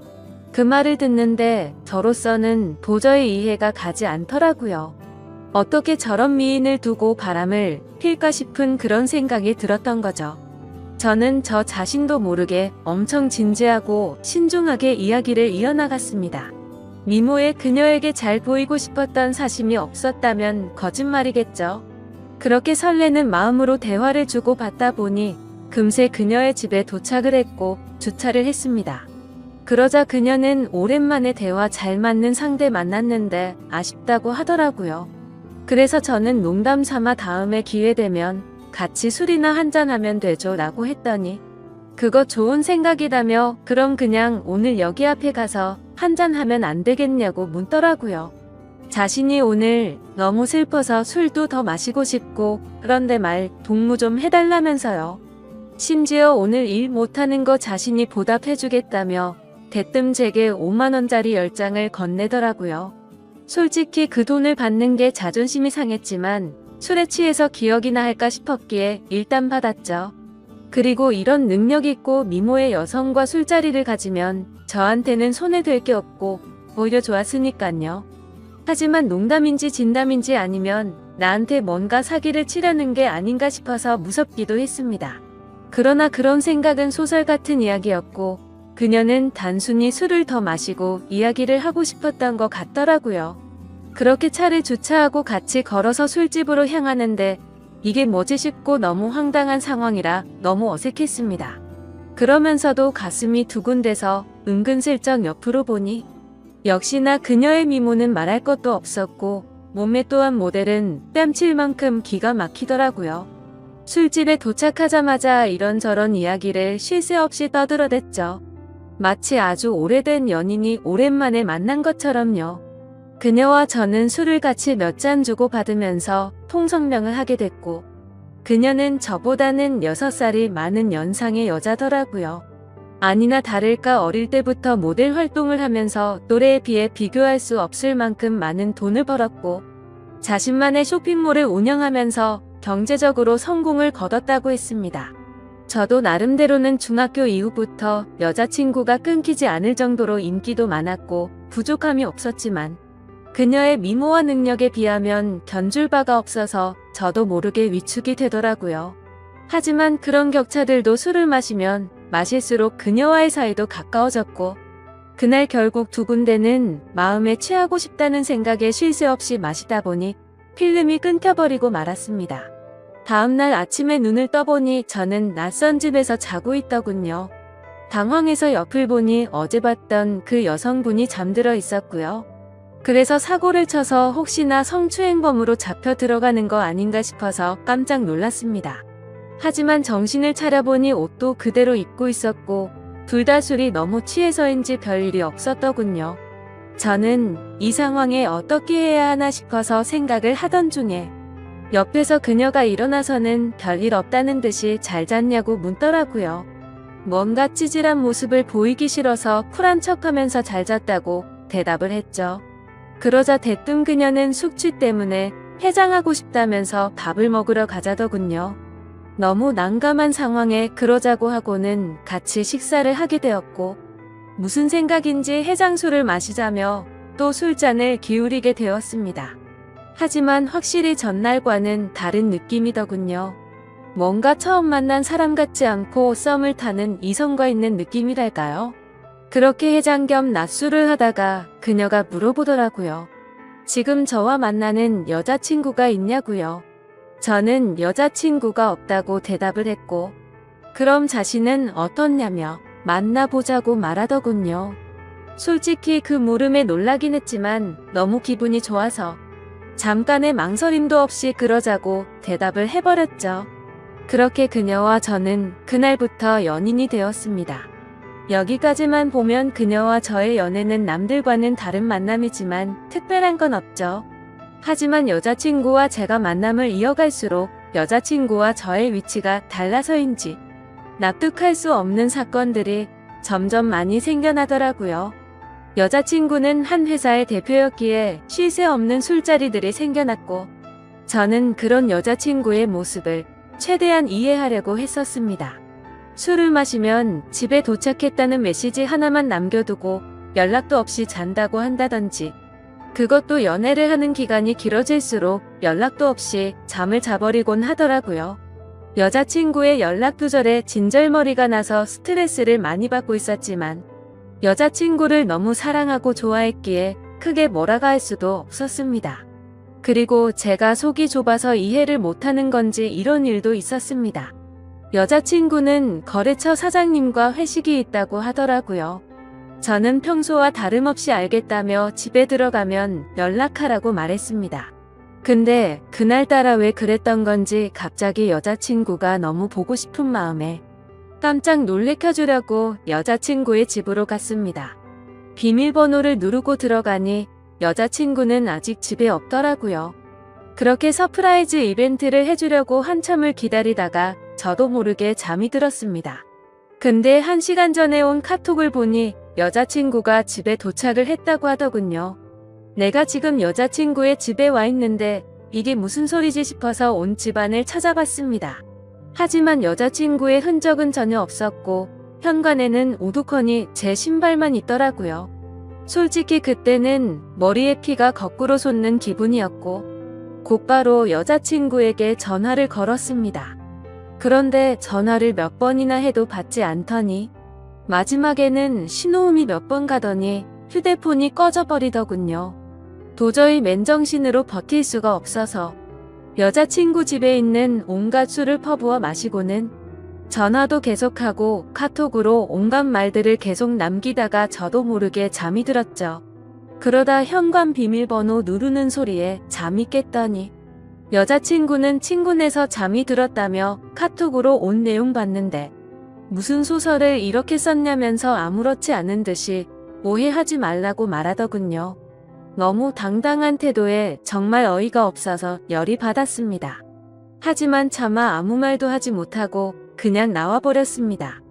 그 말을 듣는데 저로서는 도저히 이해가 가지 않더라고요. 어떻게 저런 미인을 두고 바람을 필까 싶은 그런 생각이 들었던 거죠. 저는 저 자신도 모르게 엄청 진지하고 신중하게 이야기를 이어나갔습니다. 미모의 그녀에게 잘 보이고 싶었던 사심이 없었다면 거짓말이겠죠. 그렇게 설레는 마음으로 대화를 주고받다 보니 금세 그녀의 집에 도착을 했고 주차를 했습니다. 그러자 그녀는 오랜만에 대화 잘 맞는 상대 만났는데 아쉽다고 하더라고요. 그래서 저는 농담 삼아 다음에 기회 되면 같이 술이나 한잔하면 되죠 라고 했더니 그거 좋은 생각이라며 그럼 그냥 오늘 여기 앞에 가서 한잔하면 안 되겠냐고 묻더라고요. 자신이 오늘 너무 슬퍼서 술도 더 마시고 싶고 그런데 말 동무 좀 해달라면서요. 심지어 오늘 일 못하는 거 자신이 보답해주겠다며 대뜸 제게 5만원짜리 10장을 건네더라고요. 솔직히 그 돈을 받는 게 자존심이 상했지만 술에 취해서 기억이나 할까 싶었기에 일단 받았죠. 그리고 이런 능력 있고 미모의 여성과 술자리를 가지면 저한테는 손해될 게 없고 오히려 좋았으니깐요. 하지만 농담인지 진담인지 아니면 나한테 뭔가 사기를 치려는 게 아닌가 싶어서 무섭기도 했습니다. 그러나 그런 생각은 소설 같은 이야기였고 그녀는 단순히 술을 더 마시고 이야기를 하고 싶었던 것 같더라고요. 그렇게 차를 주차하고 같이 걸어서 술집으로 향하는데 이게 뭐지 싶고 너무 황당한 상황이라 너무 어색했습니다. 그러면서도 가슴이 두근대서 은근슬쩍 옆으로 보니 역시나 그녀의 미모는 말할 것도 없었고 몸매 또한 모델은 뺨칠 만큼 기가 막히더라고요. 술집에 도착하자마자 이런저런 이야기를 쉴 새 없이 떠들어댔죠. 마치 아주 오래된 연인이 오랜만에 만난 것처럼요. 그녀와 저는 술을 같이 몇 잔 주고받으면서 통성명을 하게 됐고 그녀는 저보다는 6살이 많은 연상의 여자더라고요. 아니나 다를까 어릴 때부터 모델 활동을 하면서 또래에 비해 비교할 수 없을 만큼 많은 돈을 벌었고 자신만의 쇼핑몰을 운영하면서 경제적으로 성공을 거뒀다고 했습니다. 저도 나름대로는 중학교 이후부터 여자친구가 끊기지 않을 정도로 인기도 많았고 부족함이 없었지만 그녀의 미모와 능력에 비하면 견줄 바가 없어서 저도 모르게 위축이 되더라고요. 하지만 그런 격차들도 술을 마시면 마실수록 그녀와의 사이도 가까워졌고 그날 결국 두 군데는 마음에 취하고 싶다는 생각에 쉴 새 없이 마시다 보니 필름이 끊겨버리고 말았습니다. 다음날 아침에 눈을 떠보니 저는 낯선 집에서 자고 있더군요. 당황해서 옆을 보니 어제 봤던 그 여성분이 잠들어 있었고요. 그래서 사고를 쳐서 혹시나 성추행범으로 잡혀 들어가는 거 아닌가 싶어서 깜짝 놀랐습니다. 하지만 정신을 차려보니 옷도 그대로 입고 있었고 둘 다 술이 너무 취해서인지 별일이 없었더군요. 저는 이 상황에 어떻게 해야 하나 싶어서 생각을 하던 중에 옆에서 그녀가 일어나서는 별일 없다는 듯이 잘 잤냐고 묻더라고요. 뭔가 찌질한 모습을 보이기 싫어서 쿨한 척하면서 잘 잤다고 대답을 했죠. 그러자 대뜸 그녀는 숙취 때문에 해장하고 싶다면서 밥을 먹으러 가자더군요. 너무 난감한 상황에 그러자고 하고는 같이 식사를 하게 되었고 무슨 생각인지 해장술을 마시자며 또 술잔을 기울이게 되었습니다. 하지만 확실히 전날과는 다른 느낌이더군요. 뭔가 처음 만난 사람 같지 않고 썸을 타는 이성과 있는 느낌이랄까요? 그렇게 해장 겸 낮술을 하다가 그녀가 물어보더라고요. 지금 저와 만나는 여자친구가 있냐고요. 저는 여자친구가 없다고 대답을 했고 그럼 자신은 어떻냐며 만나보자고 말하더군요. 솔직히 그 물음에 놀라긴 했지만 너무 기분이 좋아서 잠깐의 망설임도 없이 그러자고 대답을 해버렸죠. 그렇게 그녀와 저는 그날부터 연인이 되었습니다. 여기까지만 보면 그녀와 저의 연애는 남들과는 다른 만남이지만 특별한 건 없죠. 하지만 여자친구와 제가 만남을 이어갈수록 여자친구와 저의 위치가 달라서인지 납득할 수 없는 사건들이 점점 많이 생겨나더라고요. 여자친구는 한 회사의 대표였기에 쉴 새 없는 술자리들이 생겨났고 저는 그런 여자친구의 모습을 최대한 이해하려고 했었습니다. 술을 마시면 집에 도착했다는 메시지 하나만 남겨두고 연락도 없이 잔다고 한다든지, 그것도 연애를 하는 기간이 길어질수록 연락도 없이 잠을 자버리곤 하더라고요. 여자친구의 연락 두절에 진절머리가 나서 스트레스를 많이 받고 있었지만 여자친구를 너무 사랑하고 좋아했기에 크게 뭐라고 할 수도 없었습니다. 그리고 제가 속이 좁아서 이해를 못하는 건지 이런 일도 있었습니다. 여자친구는 거래처 사장님과 회식이 있다고 하더라고요. 저는 평소와 다름없이 알겠다며 집에 들어가면 연락하라고 말했습니다. 근데 그날따라 왜 그랬던 건지 갑자기 여자친구가 너무 보고 싶은 마음에 깜짝 놀래켜주려고 여자친구의 집으로 갔습니다. 비밀번호를 누르고 들어가니 여자친구는 아직 집에 없더라고요. 그렇게 서프라이즈 이벤트를 해주려고 한참을 기다리다가 저도 모르게 잠이 들었습니다. 근데 1시간 전에 온 카톡을 보니 여자친구가 집에 도착을 했다고 하더군요. 내가 지금 여자친구의 집에 와 있는데 이게 무슨 소리지 싶어서 온 집안을 찾아봤습니다. 하지만 여자친구의 흔적은 전혀 없었고 현관에는 우두커니 제 신발만 있더라고요. 솔직히 그때는 머리에 피가 거꾸로 솟는 기분이었고 곧바로 여자친구에게 전화를 걸었습니다. 그런데 전화를 몇 번이나 해도 받지 않더니 마지막에는 신호음이 몇 번 가더니 휴대폰이 꺼져버리더군요. 도저히 맨정신으로 버틸 수가 없어서 여자친구 집에 있는 온갖 술을 퍼부어 마시고는 전화도 계속하고 카톡으로 온갖 말들을 계속 남기다가 저도 모르게 잠이 들었죠. 그러다 현관 비밀번호 누르는 소리에 잠이 깼더니 여자친구는 친구네서 잠이 들었다며 카톡으로 온 내용 봤는데 무슨 소설을 이렇게 썼냐면서 아무렇지 않은 듯이 오해하지 말라고 말하더군요. 너무 당당한 태도에 정말 어이가 없어서 열이 받았습니다. 하지만 차마 아무 말도 하지 못하고 그냥 나와버렸습니다.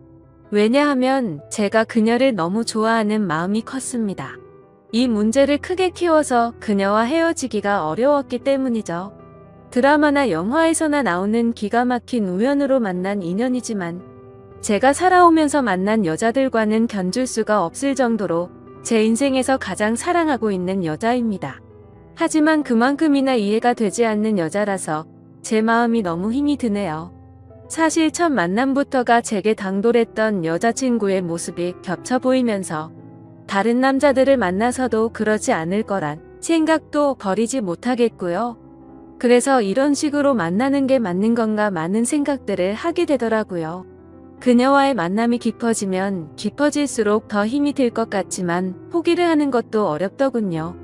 왜냐하면 제가 그녀를 너무 좋아하는 마음이 컸습니다. 이 문제를 크게 키워서 그녀와 헤어지기가 어려웠기 때문이죠. 드라마나 영화에서나 나오는 기가 막힌 우연으로 만난 인연이지만 제가 살아오면서 만난 여자들과는 견줄 수가 없을 정도로 제 인생에서 가장 사랑하고 있는 여자입니다. 하지만 그만큼이나 이해가 되지 않는 여자라서 제 마음이 너무 힘이 드네요. 사실 첫 만남부터가 제게 당돌했던 여자친구의 모습이 겹쳐 보이면서 다른 남자들을 만나서도 그러지 않을 거란 생각도 버리지 못하겠고요. 그래서 이런 식으로 만나는 게 맞는 건가 많은 생각들을 하게 되더라고요. 그녀와의 만남이 깊어지면 깊어질수록 더 힘이 들 것 같지만 포기를 하는 것도 어렵더군요.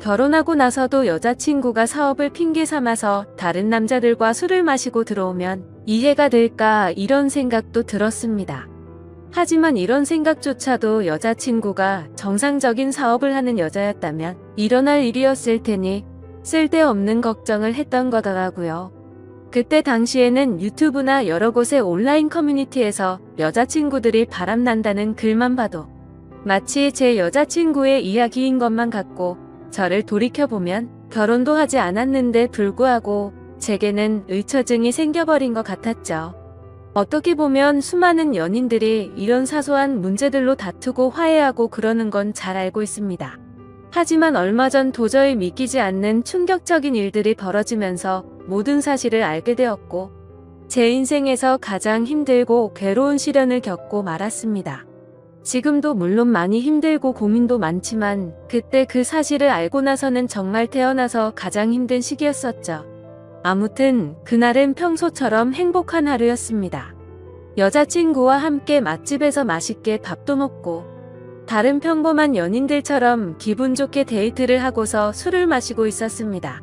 결혼하고 나서도 여자친구가 사업을 핑계 삼아서 다른 남자들과 술을 마시고 들어오면 이해가 될까 이런 생각도 들었습니다. 하지만 이런 생각조차도 여자친구가 정상적인 사업을 하는 여자였다면 일어날 일이었을 테니 쓸데없는 걱정을 했던 거더라고요. 그때 당시에는 유튜브나 여러 곳의 온라인 커뮤니티에서 여자친구들이 바람난다는 글만 봐도 마치 제 여자친구의 이야기인 것만 같고 저를 돌이켜보면 결혼도 하지 않았는데 불구하고 제게는 의처증이 생겨버린 것 같았죠. 어떻게 보면 수많은 연인들이 이런 사소한 문제들로 다투고 화해하고 그러는 건 잘 알고 있습니다. 하지만 얼마 전 도저히 믿기지 않는 충격적인 일들이 벌어지면서 모든 사실을 알게 되었고 제 인생에서 가장 힘들고 괴로운 시련을 겪고 말았습니다. 지금도 물론 많이 힘들고 고민도 많지만 그때 그 사실을 알고 나서는 정말 태어나서 가장 힘든 시기였었죠. 아무튼 그날은 평소처럼 행복한 하루였습니다. 여자친구와 함께 맛집에서 맛있게 밥도 먹고 다른 평범한 연인들처럼 기분 좋게 데이트를 하고서 술을 마시고 있었습니다.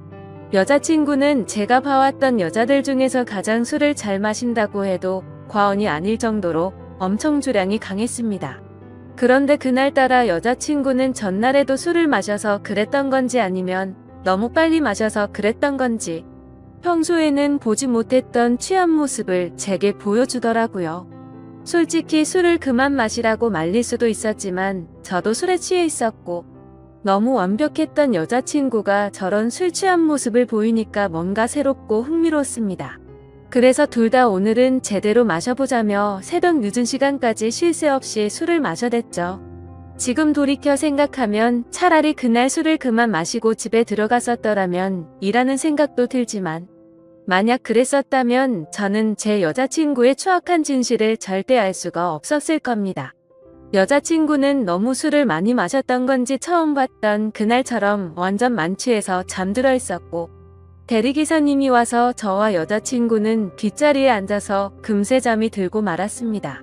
여자친구는 제가 봐왔던 여자들 중에서 가장 술을 잘 마신다고 해도 과언이 아닐 정도로 엄청 주량이 강했습니다. 그런데 그날따라 여자친구는 전날에도 술을 마셔서 그랬던 건지 아니면 너무 빨리 마셔서 그랬던 건지 평소에는 보지 못했던 취한 모습을 제게 보여주더라고요. 솔직히 술을 그만 마시라고 말릴 수도 있었지만 저도 술에 취해 있었고 너무 완벽했던 여자친구가 저런 술 취한 모습을 보이니까 뭔가 새롭고 흥미로웠습니다. 그래서 둘 다 오늘은 제대로 마셔보자며 새벽 늦은 시간까지 쉴 새 없이 술을 마셔댔죠. 지금 돌이켜 생각하면 차라리 그날 술을 그만 마시고 집에 들어갔었더라면 이라는 생각도 들지만 만약 그랬었다면 저는 제 여자친구의 추악한 진실을 절대 알 수가 없었을 겁니다. 여자친구는 너무 술을 많이 마셨던 건지 처음 봤던 그날처럼 완전 만취해서 잠들어 있었고 대리기사님이 와서 저와 여자친구는 뒷자리에 앉아서 금세 잠이 들고 말았습니다.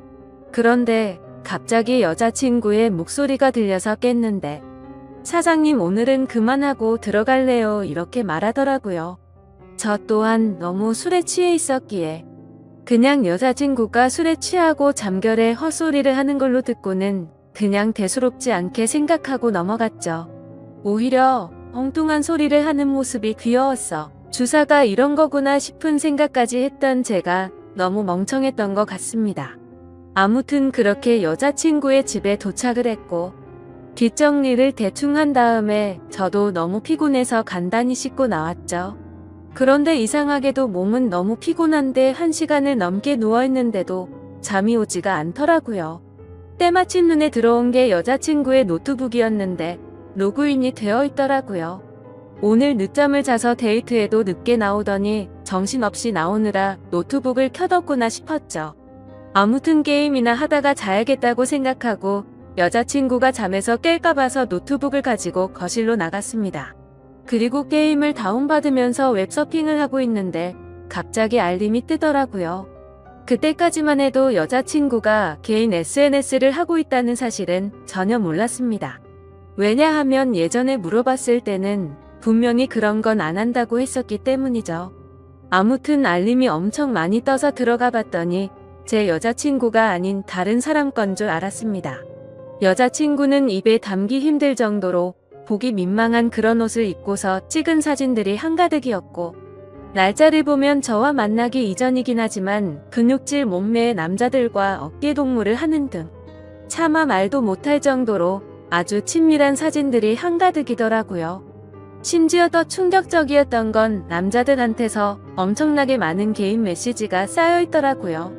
그런데 갑자기 여자친구의 목소리가 들려서 깼는데 사장님 오늘은 그만하고 들어갈래요 이렇게 말하더라고요. 저 또한 너무 술에 취해 있었기에 그냥 여자친구가 술에 취하고 잠결에 헛소리를 하는 걸로 듣고는 그냥 대수롭지 않게 생각하고 넘어갔죠. 오히려 엉뚱한 소리를 하는 모습이 귀여웠어. 주사가 이런 거구나 싶은 생각까지 했던 제가 너무 멍청했던 것 같습니다. 아무튼 그렇게 여자친구의 집에 도착을 했고 뒷정리를 대충 한 다음에 저도 너무 피곤해서 간단히 씻고 나왔죠. 그런데 이상하게도 몸은 너무 피곤한데 1시간을 넘게 누워있는데도 잠이 오지가 않더라고요. 때마침 눈에 들어온 게 여자친구의 노트북이었는데 로그인이 되어 있더라고요. 오늘 늦잠을 자서 데이트에도 늦게 나오더니 정신없이 나오느라 노트북을 켜뒀구나 싶었죠. 아무튼 게임이나 하다가 자야겠다고 생각하고 여자친구가 잠에서 깰까 봐서 노트북을 가지고 거실로 나갔습니다. 그리고 게임을 다운받으면서 웹서핑을 하고 있는데 갑자기 알림이 뜨더라고요. 그때까지만 해도 여자친구가 개인 SNS를 하고 있다는 사실은 전혀 몰랐습니다. 왜냐하면 예전에 물어봤을 때는 분명히 그런 건 안 한다고 했었기 때문이죠. 아무튼 알림이 엄청 많이 떠서 들어가 봤더니 제 여자친구가 아닌 다른 사람 건 줄 알았습니다. 여자친구는 입에 담기 힘들 정도로 보기 민망한 그런 옷을 입고서 찍은 사진들이 한가득이었고 날짜를 보면 저와 만나기 이전이긴 하지만 근육질 몸매의 남자들과 어깨동무를 하는 등 차마 말도 못할 정도로 아주 친밀한 사진들이 한가득이더라고요. 심지어 더 충격적이었던 건 남자들한테서 엄청나게 많은 개인 메시지가 쌓여있더라고요.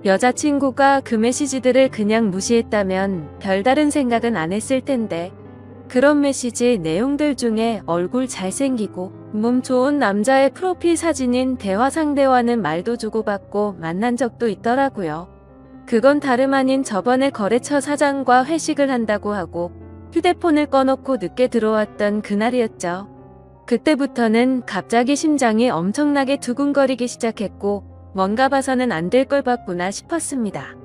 여자친구가 그 메시지들을 그냥 무시했다면 별다른 생각은 안 했을 텐데 그런 메시지 내용들 중에 얼굴 잘생기고 몸 좋은 남자의 프로필 사진인 대화 상대와는 말도 주고받고 만난 적도 있더라고요. 그건 다름 아닌 저번에 거래처 사장과 회식을 한다고 하고 휴대폰을 꺼놓고 늦게 들어왔던 그날이었죠. 그때부터는 갑자기 심장이 엄청나게 두근거리기 시작했고 뭔가 봐서는 안 될 걸 봤구나 싶었습니다.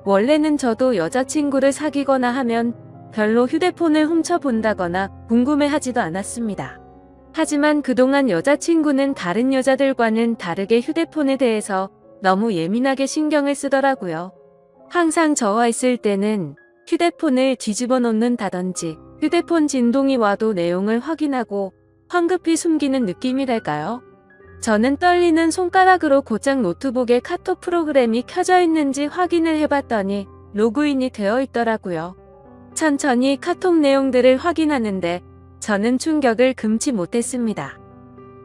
원래는 저도 여자친구를 사귀거나 하면 별로 휴대폰을 훔쳐본다거나 궁금해하지도 않았습니다. 하지만 그동안 여자친구는 다른 여자들과는 다르게 휴대폰에 대해서 너무 예민하게 신경을 쓰더라고요. 항상 저와 있을 때는 휴대폰을 뒤집어 놓는다든지 휴대폰 진동이 와도 내용을 확인하고 황급히 숨기는 느낌이랄까요? 저는 떨리는 손가락으로 곧장 노트북에 카톡 프로그램이 켜져 있는지 확인을 해봤더니 로그인이 되어 있더라고요. 천천히 카톡 내용들을 확인하는데 저는 충격을 금치 못했습니다.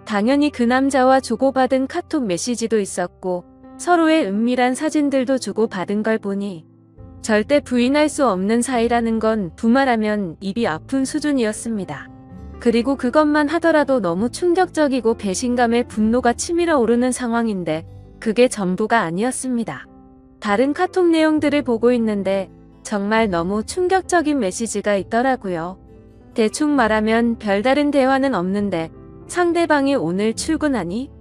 당연히 그 남자와 주고받은 카톡 메시지도 있었고 서로의 은밀한 사진들도 주고받은 걸 보니 절대 부인할 수 없는 사이라는 건 두말하면 입이 아픈 수준이었습니다. 그리고 그것만 하더라도 너무 충격적이고 배신감에 분노가 치밀어 오르는 상황인데 그게 전부가 아니었습니다. 다른 카톡 내용들을 보고 있는데 정말 너무 충격적인 메시지가 있더라고요. 대충 말하면 별다른 대화는 없는데 상대방이 오늘 출근하니?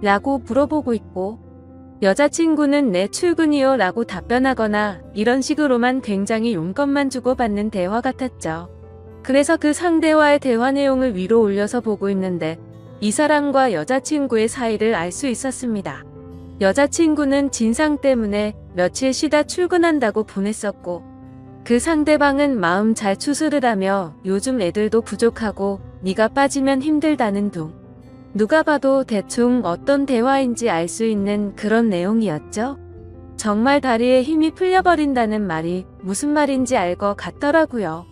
라고 물어보고 있고 여자친구는 네 출근이요 라고 답변하거나 이런 식으로만 굉장히 용건만 주고받는 대화 같았죠. 그래서 그 상대와의 대화 내용을 위로 올려서 보고 있는데 이 사람과 여자친구의 사이를 알 수 있었습니다. 여자친구는 진상 때문에 며칠 쉬다 출근한다고 보냈었고 그 상대방은 마음 잘 추스르라며 요즘 애들도 부족하고 네가 빠지면 힘들다는 둥. 누가 봐도 대충 어떤 대화인지 알 수 있는 그런 내용이었죠. 정말 다리에 힘이 풀려버린다는 말이 무슨 말인지 알 것 같더라고요.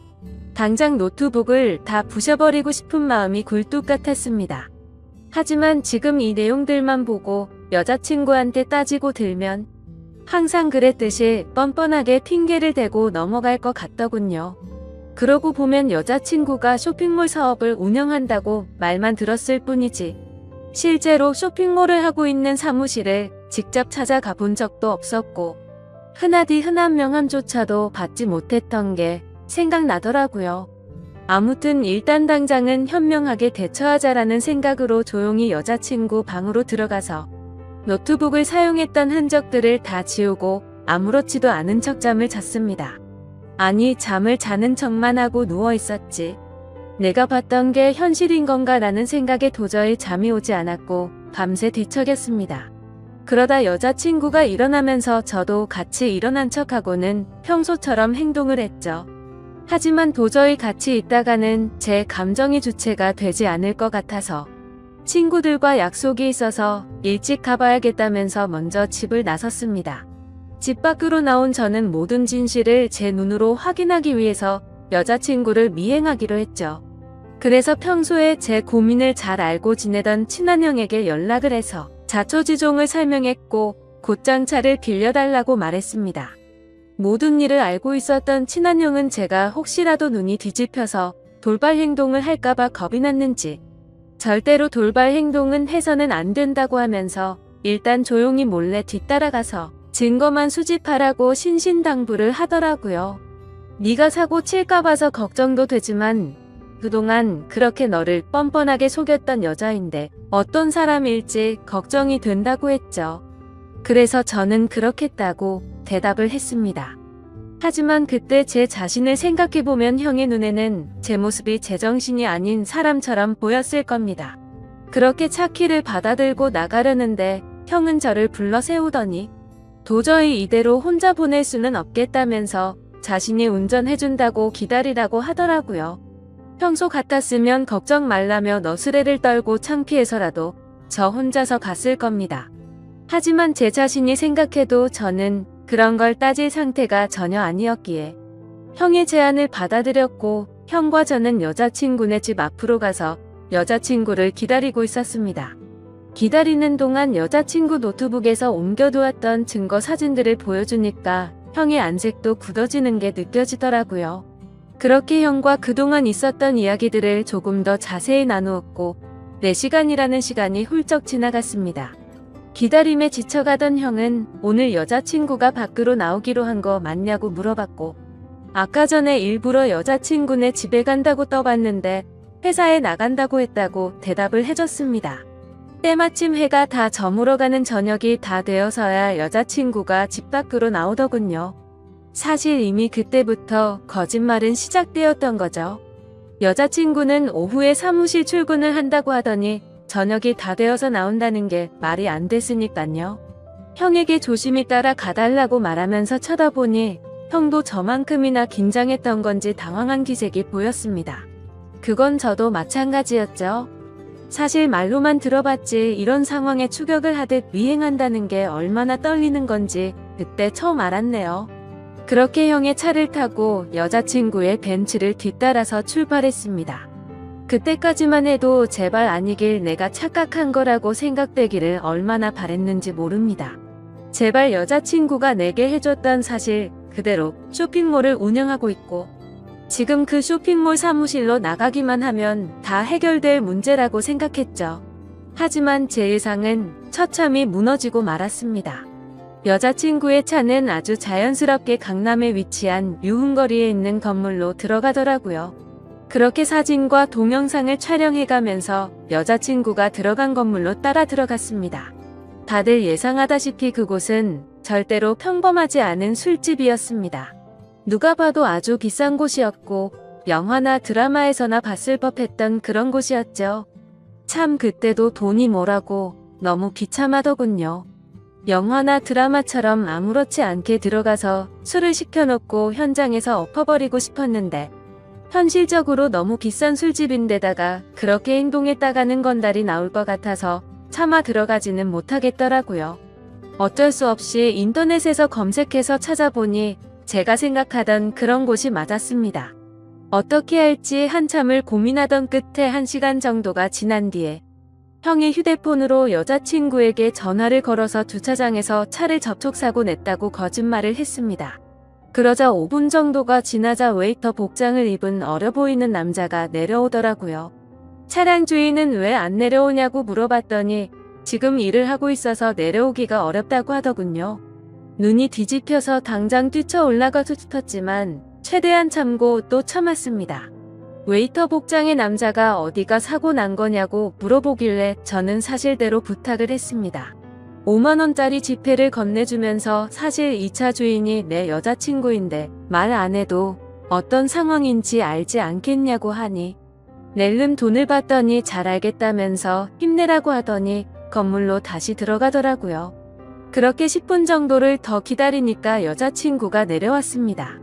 당장 노트북을 다 부셔버리고 싶은 마음이 굴뚝 같았습니다. 하지만 지금 이 내용들만 보고 여자친구한테 따지고 들면 항상 그랬듯이 뻔뻔하게 핑계를 대고 넘어갈 것 같더군요. 그러고 보면 여자친구가 쇼핑몰 사업을 운영한다고 말만 들었을 뿐이지 실제로 쇼핑몰을 하고 있는 사무실을 직접 찾아가 본 적도 없었고 흔하디 흔한 명함조차도 받지 못했던 게 생각나더라고요. 아무튼 일단 당장은 현명하게 대처하자라는 생각으로 조용히 여자친구 방으로 들어가서 노트북을 사용했던 흔적들을 다 지우고 아무렇지도 않은 척 잠을 잤습니다. 아니, 잠을 자는 척만 하고 누워 있었지. 내가 봤던 게 현실인 건가라는 생각에 도저히 잠이 오지 않았고 밤새 뒤척였습니다. 그러다 여자친구가 일어나면서 저도 같이 일어난 척하고는 평소처럼 행동을 했죠. 하지만 도저히 같이 있다가는 제 감정이 주체가 되지 않을 것 같아서 친구들과 약속이 있어서 일찍 가봐야겠다면서 먼저 집을 나섰습니다. 집 밖으로 나온 저는 모든 진실을 제 눈으로 확인하기 위해서 여자친구를 미행하기로 했죠. 그래서 평소에 제 고민을 잘 알고 지내던 친한 형에게 연락을 해서 자초지종을 설명했고 곧장 차를 빌려달라고 말했습니다. 모든 일을 알고 있었던 친한 형은 제가 혹시라도 눈이 뒤집혀서 돌발 행동을 할까봐 겁이 났는지 절대로 돌발 행동은 해서는 안 된다고 하면서 일단 조용히 몰래 뒤따라가서 증거만 수집하라고 신신당부를 하더라고요. 네가 사고 칠까 봐서 걱정도 되지만 그동안 그렇게 너를 뻔뻔하게 속였던 여자인데 어떤 사람일지 걱정이 된다고 했죠. 그래서 저는 그렇겠다고 대답을 했습니다. 하지만 그때 제 자신을 생각해보면 형의 눈에는 제 모습이 제정신이 아닌 사람처럼 보였을 겁니다. 그렇게 차키를 받아들고 나가려는데 형은 저를 불러 세우더니 도저히 이대로 혼자 보낼 수는 없겠다면서 자신이 운전해준다고 기다리라고 하더라고요. 평소 같았으면 걱정 말라며 너스레를 떨고 창피해서라도 저 혼자서 갔을 겁니다. 하지만 제 자신이 생각해도 저는 그런 걸 따질 상태가 전혀 아니었기에 형의 제안을 받아들였고 형과 저는 여자친구네 집 앞으로 가서 여자친구를 기다리고 있었습니다. 기다리는 동안 여자친구 노트북에서 옮겨두었던 증거 사진들을 보여주니까 형의 안색도 굳어지는 게 느껴지더라고요. 그렇게 형과 그동안 있었던 이야기들을 조금 더 자세히 나누었고 4시간이라는 시간이 훌쩍 지나갔습니다. 기다림에 지쳐가던 형은 오늘 여자친구가 밖으로 나오기로 한 거 맞냐고 물어봤고 아까 전에 일부러 여자친구네 집에 간다고 떠봤는데 회사에 나간다고 했다고 대답을 해줬습니다. 때마침 해가 다 저물어가는 저녁이 다 되어서야 여자친구가 집 밖으로 나오더군요. 사실 이미 그때부터 거짓말은 시작되었던 거죠. 여자친구는 오후에 사무실 출근을 한다고 하더니 저녁이 다 되어서 나온다는 게 말이 안 됐으니깐요. 형에게 조심히 따라가달라고 말하면서 쳐다보니 형도 저만큼이나 긴장했던 건지 당황한 기색이 보였습니다. 그건 저도 마찬가지였죠. 사실 말로만 들어봤지 이런 상황에 추격을 하듯 미행한다는 게 얼마나 떨리는 건지 그때 처음 알았네요. 그렇게 형의 차를 타고 여자친구의 벤츠를 뒤따라서 출발했습니다. 그때까지만 해도 제발 아니길 내가 착각한 거라고 생각되기를 얼마나 바랬는지 모릅니다. 제발 여자친구가 내게 해줬던 사실 그대로 쇼핑몰을 운영하고 있고 지금 그 쇼핑몰 사무실로 나가기만 하면 다 해결될 문제라고 생각했죠. 하지만 제 예상은 처참히 무너지고 말았습니다. 여자친구의 차는 아주 자연스럽게 강남에 위치한 유흥거리에 있는 건물로 들어가더라고요. 그렇게 사진과 동영상을 촬영해가면서 여자친구가 들어간 건물로 따라 들어갔습니다. 다들 예상하다시피 그곳은 절대로 평범하지 않은 술집이었습니다. 누가 봐도 아주 비싼 곳이었고 영화나 드라마에서나 봤을 법했던 그런 곳이었죠. 참 그때도 돈이 뭐라고 너무 비참하더군요. 영화나 드라마처럼 아무렇지 않게 들어가서 술을 시켜놓고 현장에서 엎어버리고 싶었는데 현실적으로 너무 비싼 술집인데다가 그렇게 행동했다가는 건달이 나올 것 같아서 차마 들어가지는 못하겠더라고요. 어쩔 수 없이 인터넷에서 검색해서 찾아보니 제가 생각하던 그런 곳이 맞았습니다. 어떻게 할지 한참을 고민하던 끝에 1시간 정도가 지난 뒤에 형이 휴대폰으로 여자친구에게 전화를 걸어서 주차장에서 차를 접촉사고 냈다고 거짓말을 했습니다. 그러자 5분 정도가 지나자 웨이터 복장을 입은 어려 보이는 남자가 내려오더라고요. 차량 주인은 왜 안 내려오냐고 물어봤더니 지금 일을 하고 있어서 내려오기가 어렵다고 하더군요. 눈이 뒤집혀서 당장 뛰쳐 올라가고 싶었지만 최대한 참고 또 참았습니다. 웨이터 복장의 남자가 어디가 사고 난 거냐고 물어보길래 저는 사실대로 부탁을 했습니다. 5만원짜리 지폐를 건네주면서 사실 이 차 주인이 내 여자친구인데 말 안 해도 어떤 상황인지 알지 않겠냐고 하니 낼름 돈을 받더니 잘 알겠다면서 힘내라고 하더니 건물로 다시 들어가더라고요. 그렇게 10분 정도를 더 기다리니까 여자친구가 내려왔습니다.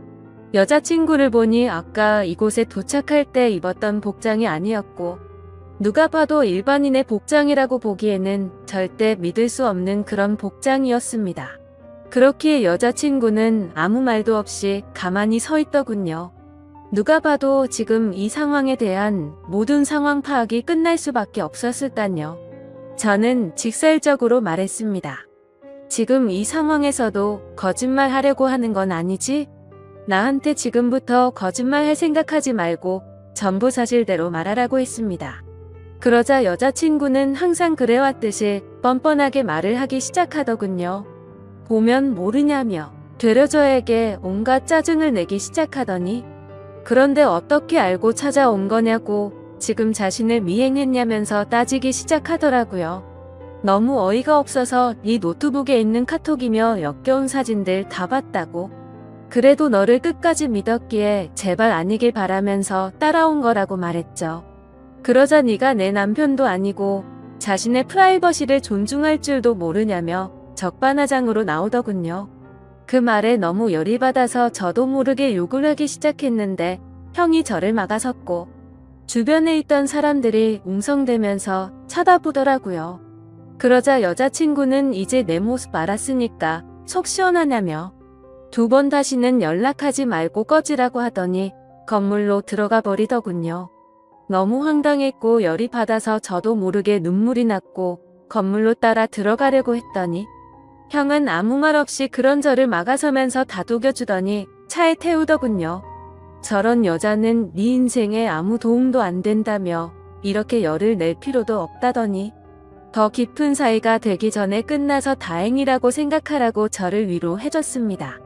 여자친구를 보니 아까 이곳에 도착할 때 입었던 복장이 아니었고 누가 봐도 일반인의 복장이라고 보기에는 절대 믿을 수 없는 그런 복장이었습니다. 그렇기에 여자친구는 아무 말도 없이 가만히 서 있더군요. 누가 봐도 지금 이 상황에 대한 모든 상황 파악이 끝날 수밖에 없었을단요. 저는 직설적으로 말했습니다. 지금 이 상황에서도 거짓말 하려고 하는 건 아니지? 나한테 지금부터 거짓말할 생각하지 말고 전부 사실대로 말하라고 했습니다. 그러자 여자친구는 항상 그래왔듯이 뻔뻔하게 말을 하기 시작하더군요. 보면 모르냐며 되려 저에게 온갖 짜증을 내기 시작하더니 그런데 어떻게 알고 찾아온 거냐고 지금 자신을 미행했냐면서 따지기 시작하더라고요. 너무 어이가 없어서 네 노트북에 있는 카톡이며 역겨운 사진들 다 봤다고. 그래도 너를 끝까지 믿었기에 제발 아니길 바라면서 따라온 거라고 말했죠. 그러자 네가 내 남편도 아니고 자신의 프라이버시를 존중할 줄도 모르냐며 적반하장으로 나오더군요. 그 말에 너무 열이 받아서 저도 모르게 욕을 하기 시작했는데 형이 저를 막아섰고 주변에 있던 사람들이 웅성대면서 쳐다보더라고요. 그러자 여자친구는 이제 내 모습 알았으니까 속 시원하냐며 2번 다시는 연락하지 말고 꺼지라고 하더니 건물로 들어가 버리더군요. 너무 황당했고 열이 받아서 저도 모르게 눈물이 났고 건물로 따라 들어가려고 했더니 형은 아무 말 없이 그런 저를 막아서면서 다독여주더니 차에 태우더군요. 저런 여자는 네 인생에 아무 도움도 안 된다며 이렇게 열을 낼 필요도 없다더니 더 깊은 사이가 되기 전에 끝나서 다행이라고 생각하라고 저를 위로해줬습니다.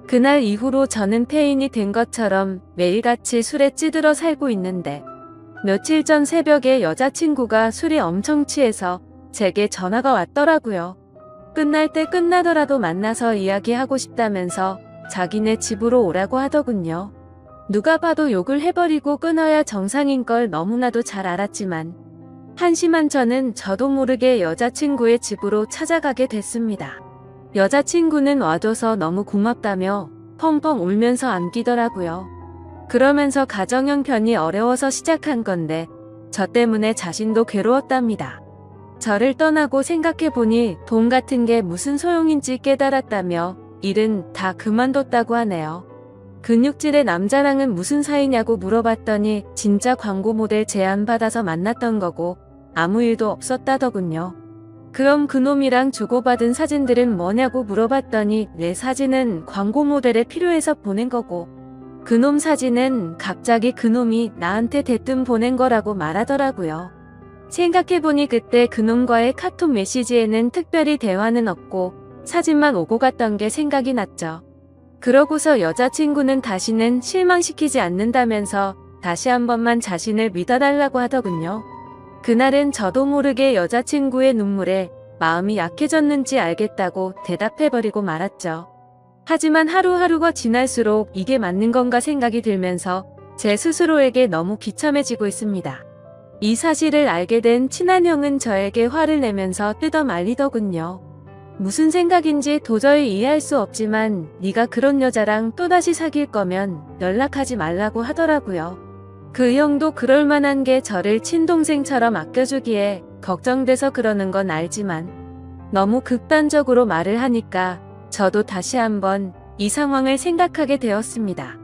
그날 이후로 저는 폐인이 된 것처럼 매일같이 술에 찌들어 살고 있는데 며칠 전 새벽에 여자친구가 술이 엄청 취해서 제게 전화가 왔더라고요. 끝날 때 끝나더라도 만나서 이야기하고 싶다면서 자기네 집으로 오라고 하더군요. 누가 봐도 욕을 해버리고 끊어야 정상인 걸 너무나도 잘 알았지만 한심한 저도 모르게 여자친구의 집으로 찾아가게 됐습니다. 여자친구는 와줘서 너무 고맙다며 펑펑 울면서 안기더라고요. 그러면서 가정 형편이 어려워서 시작한 건데 저 때문에 자신도 괴로웠답니다. 저를 떠나고 생각해보니 돈 같은 게 무슨 소용인지 깨달았다며 일은 다 그만뒀다고 하네요. 근육질의 남자랑은 무슨 사이냐고 물어봤더니 진짜 광고 모델 제안받아서 만났던 거고 아무 일도 없었다더군요. 그럼 그놈이랑 주고받은 사진들은 뭐냐고 물어봤더니 내 사진은 광고 모델에 필요해서 보낸 거고 그놈 사진은 갑자기 그놈이 나한테 대뜸 보낸 거라고 말하더라고요. 생각해보니 그때 그놈과의 카톡 메시지에는 특별히 대화는 없고 사진만 오고 갔던 게 생각이 났죠. 그러고서 여자친구는 다시는 실망시키지 않는다면서 다시 한 번만 자신을 믿어달라고 하더군요. 그날은 저도 모르게 여자친구의 눈물에 마음이 약해졌는지 알겠다고 대답해버리고 말았죠. 하지만 하루하루가 지날수록 이게 맞는 건가 생각이 들면서 제 스스로에게 너무 비참해지고 있습니다. 이 사실을 알게 된 친한 형은 저에게 화를 내면서 뜯어 말리더군요. 무슨 생각인지 도저히 이해할 수 없지만 네가 그런 여자랑 또다시 사귈 거면 연락하지 말라고 하더라고요. 그 형도 그럴 만한 게 저를 친동생처럼 아껴주기에 걱정돼서 그러는 건 알지만 너무 극단적으로 말을 하니까 저도 다시 한번 이 상황을 생각하게 되었습니다.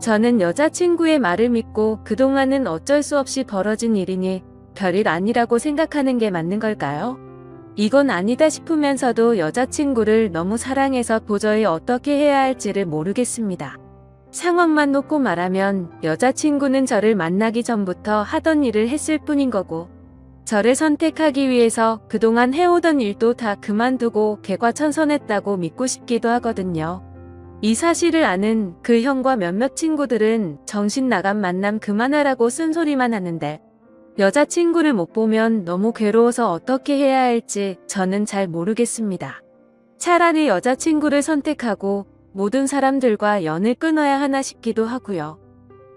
저는 여자친구의 말을 믿고 그동안은 어쩔 수 없이 벌어진 일이니 별일 아니라고 생각하는 게 맞는 걸까요? 이건 아니다 싶으면서도 여자친구를 너무 사랑해서 도저히 어떻게 해야 할지를 모르겠습니다. 상황만 놓고 말하면 여자친구는 저를 만나기 전부터 하던 일을 했을 뿐인 거고, 저를 선택하기 위해서 그동안 해오던 일도 다 그만두고 개과천선했다고 믿고 싶기도 하거든요. 이 사실을 아는 그 형과 몇몇 친구들은 정신 나간 만남 그만하라고 쓴소리만 하는데, 여자친구를 못 보면 너무 괴로워서 어떻게 해야 할지 저는 잘 모르겠습니다. 차라리 여자친구를 선택하고 모든 사람들과 연을 끊어야 하나 싶기도 하고요.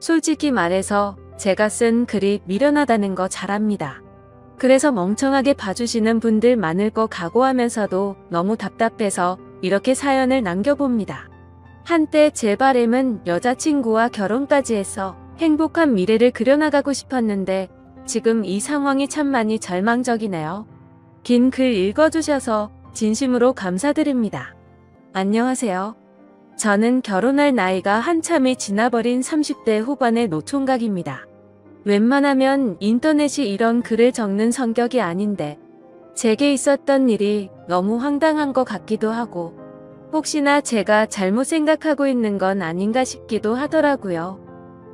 솔직히 말해서 제가 쓴 글이 미련하다는 거 잘 압니다. 그래서 멍청하게 봐주시는 분들 많을 거 각오하면서도 너무 답답해서 이렇게 사연을 남겨봅니다. 한때 제 바람은 여자친구와 결혼까지 해서 행복한 미래를 그려나가고 싶었는데 지금 이 상황이 참 많이 절망적이네요. 긴 글 읽어주셔서 진심으로 감사드립니다. 안녕하세요. 저는 결혼할 나이가 한참이 지나버린 30대 후반의 노총각입니다. 웬만하면 인터넷이 이런 글을 적는 성격이 아닌데 제게 있었던 일이 너무 황당한 것 같기도 하고 혹시나 제가 잘못 생각하고 있는 건 아닌가 싶기도 하더라고요.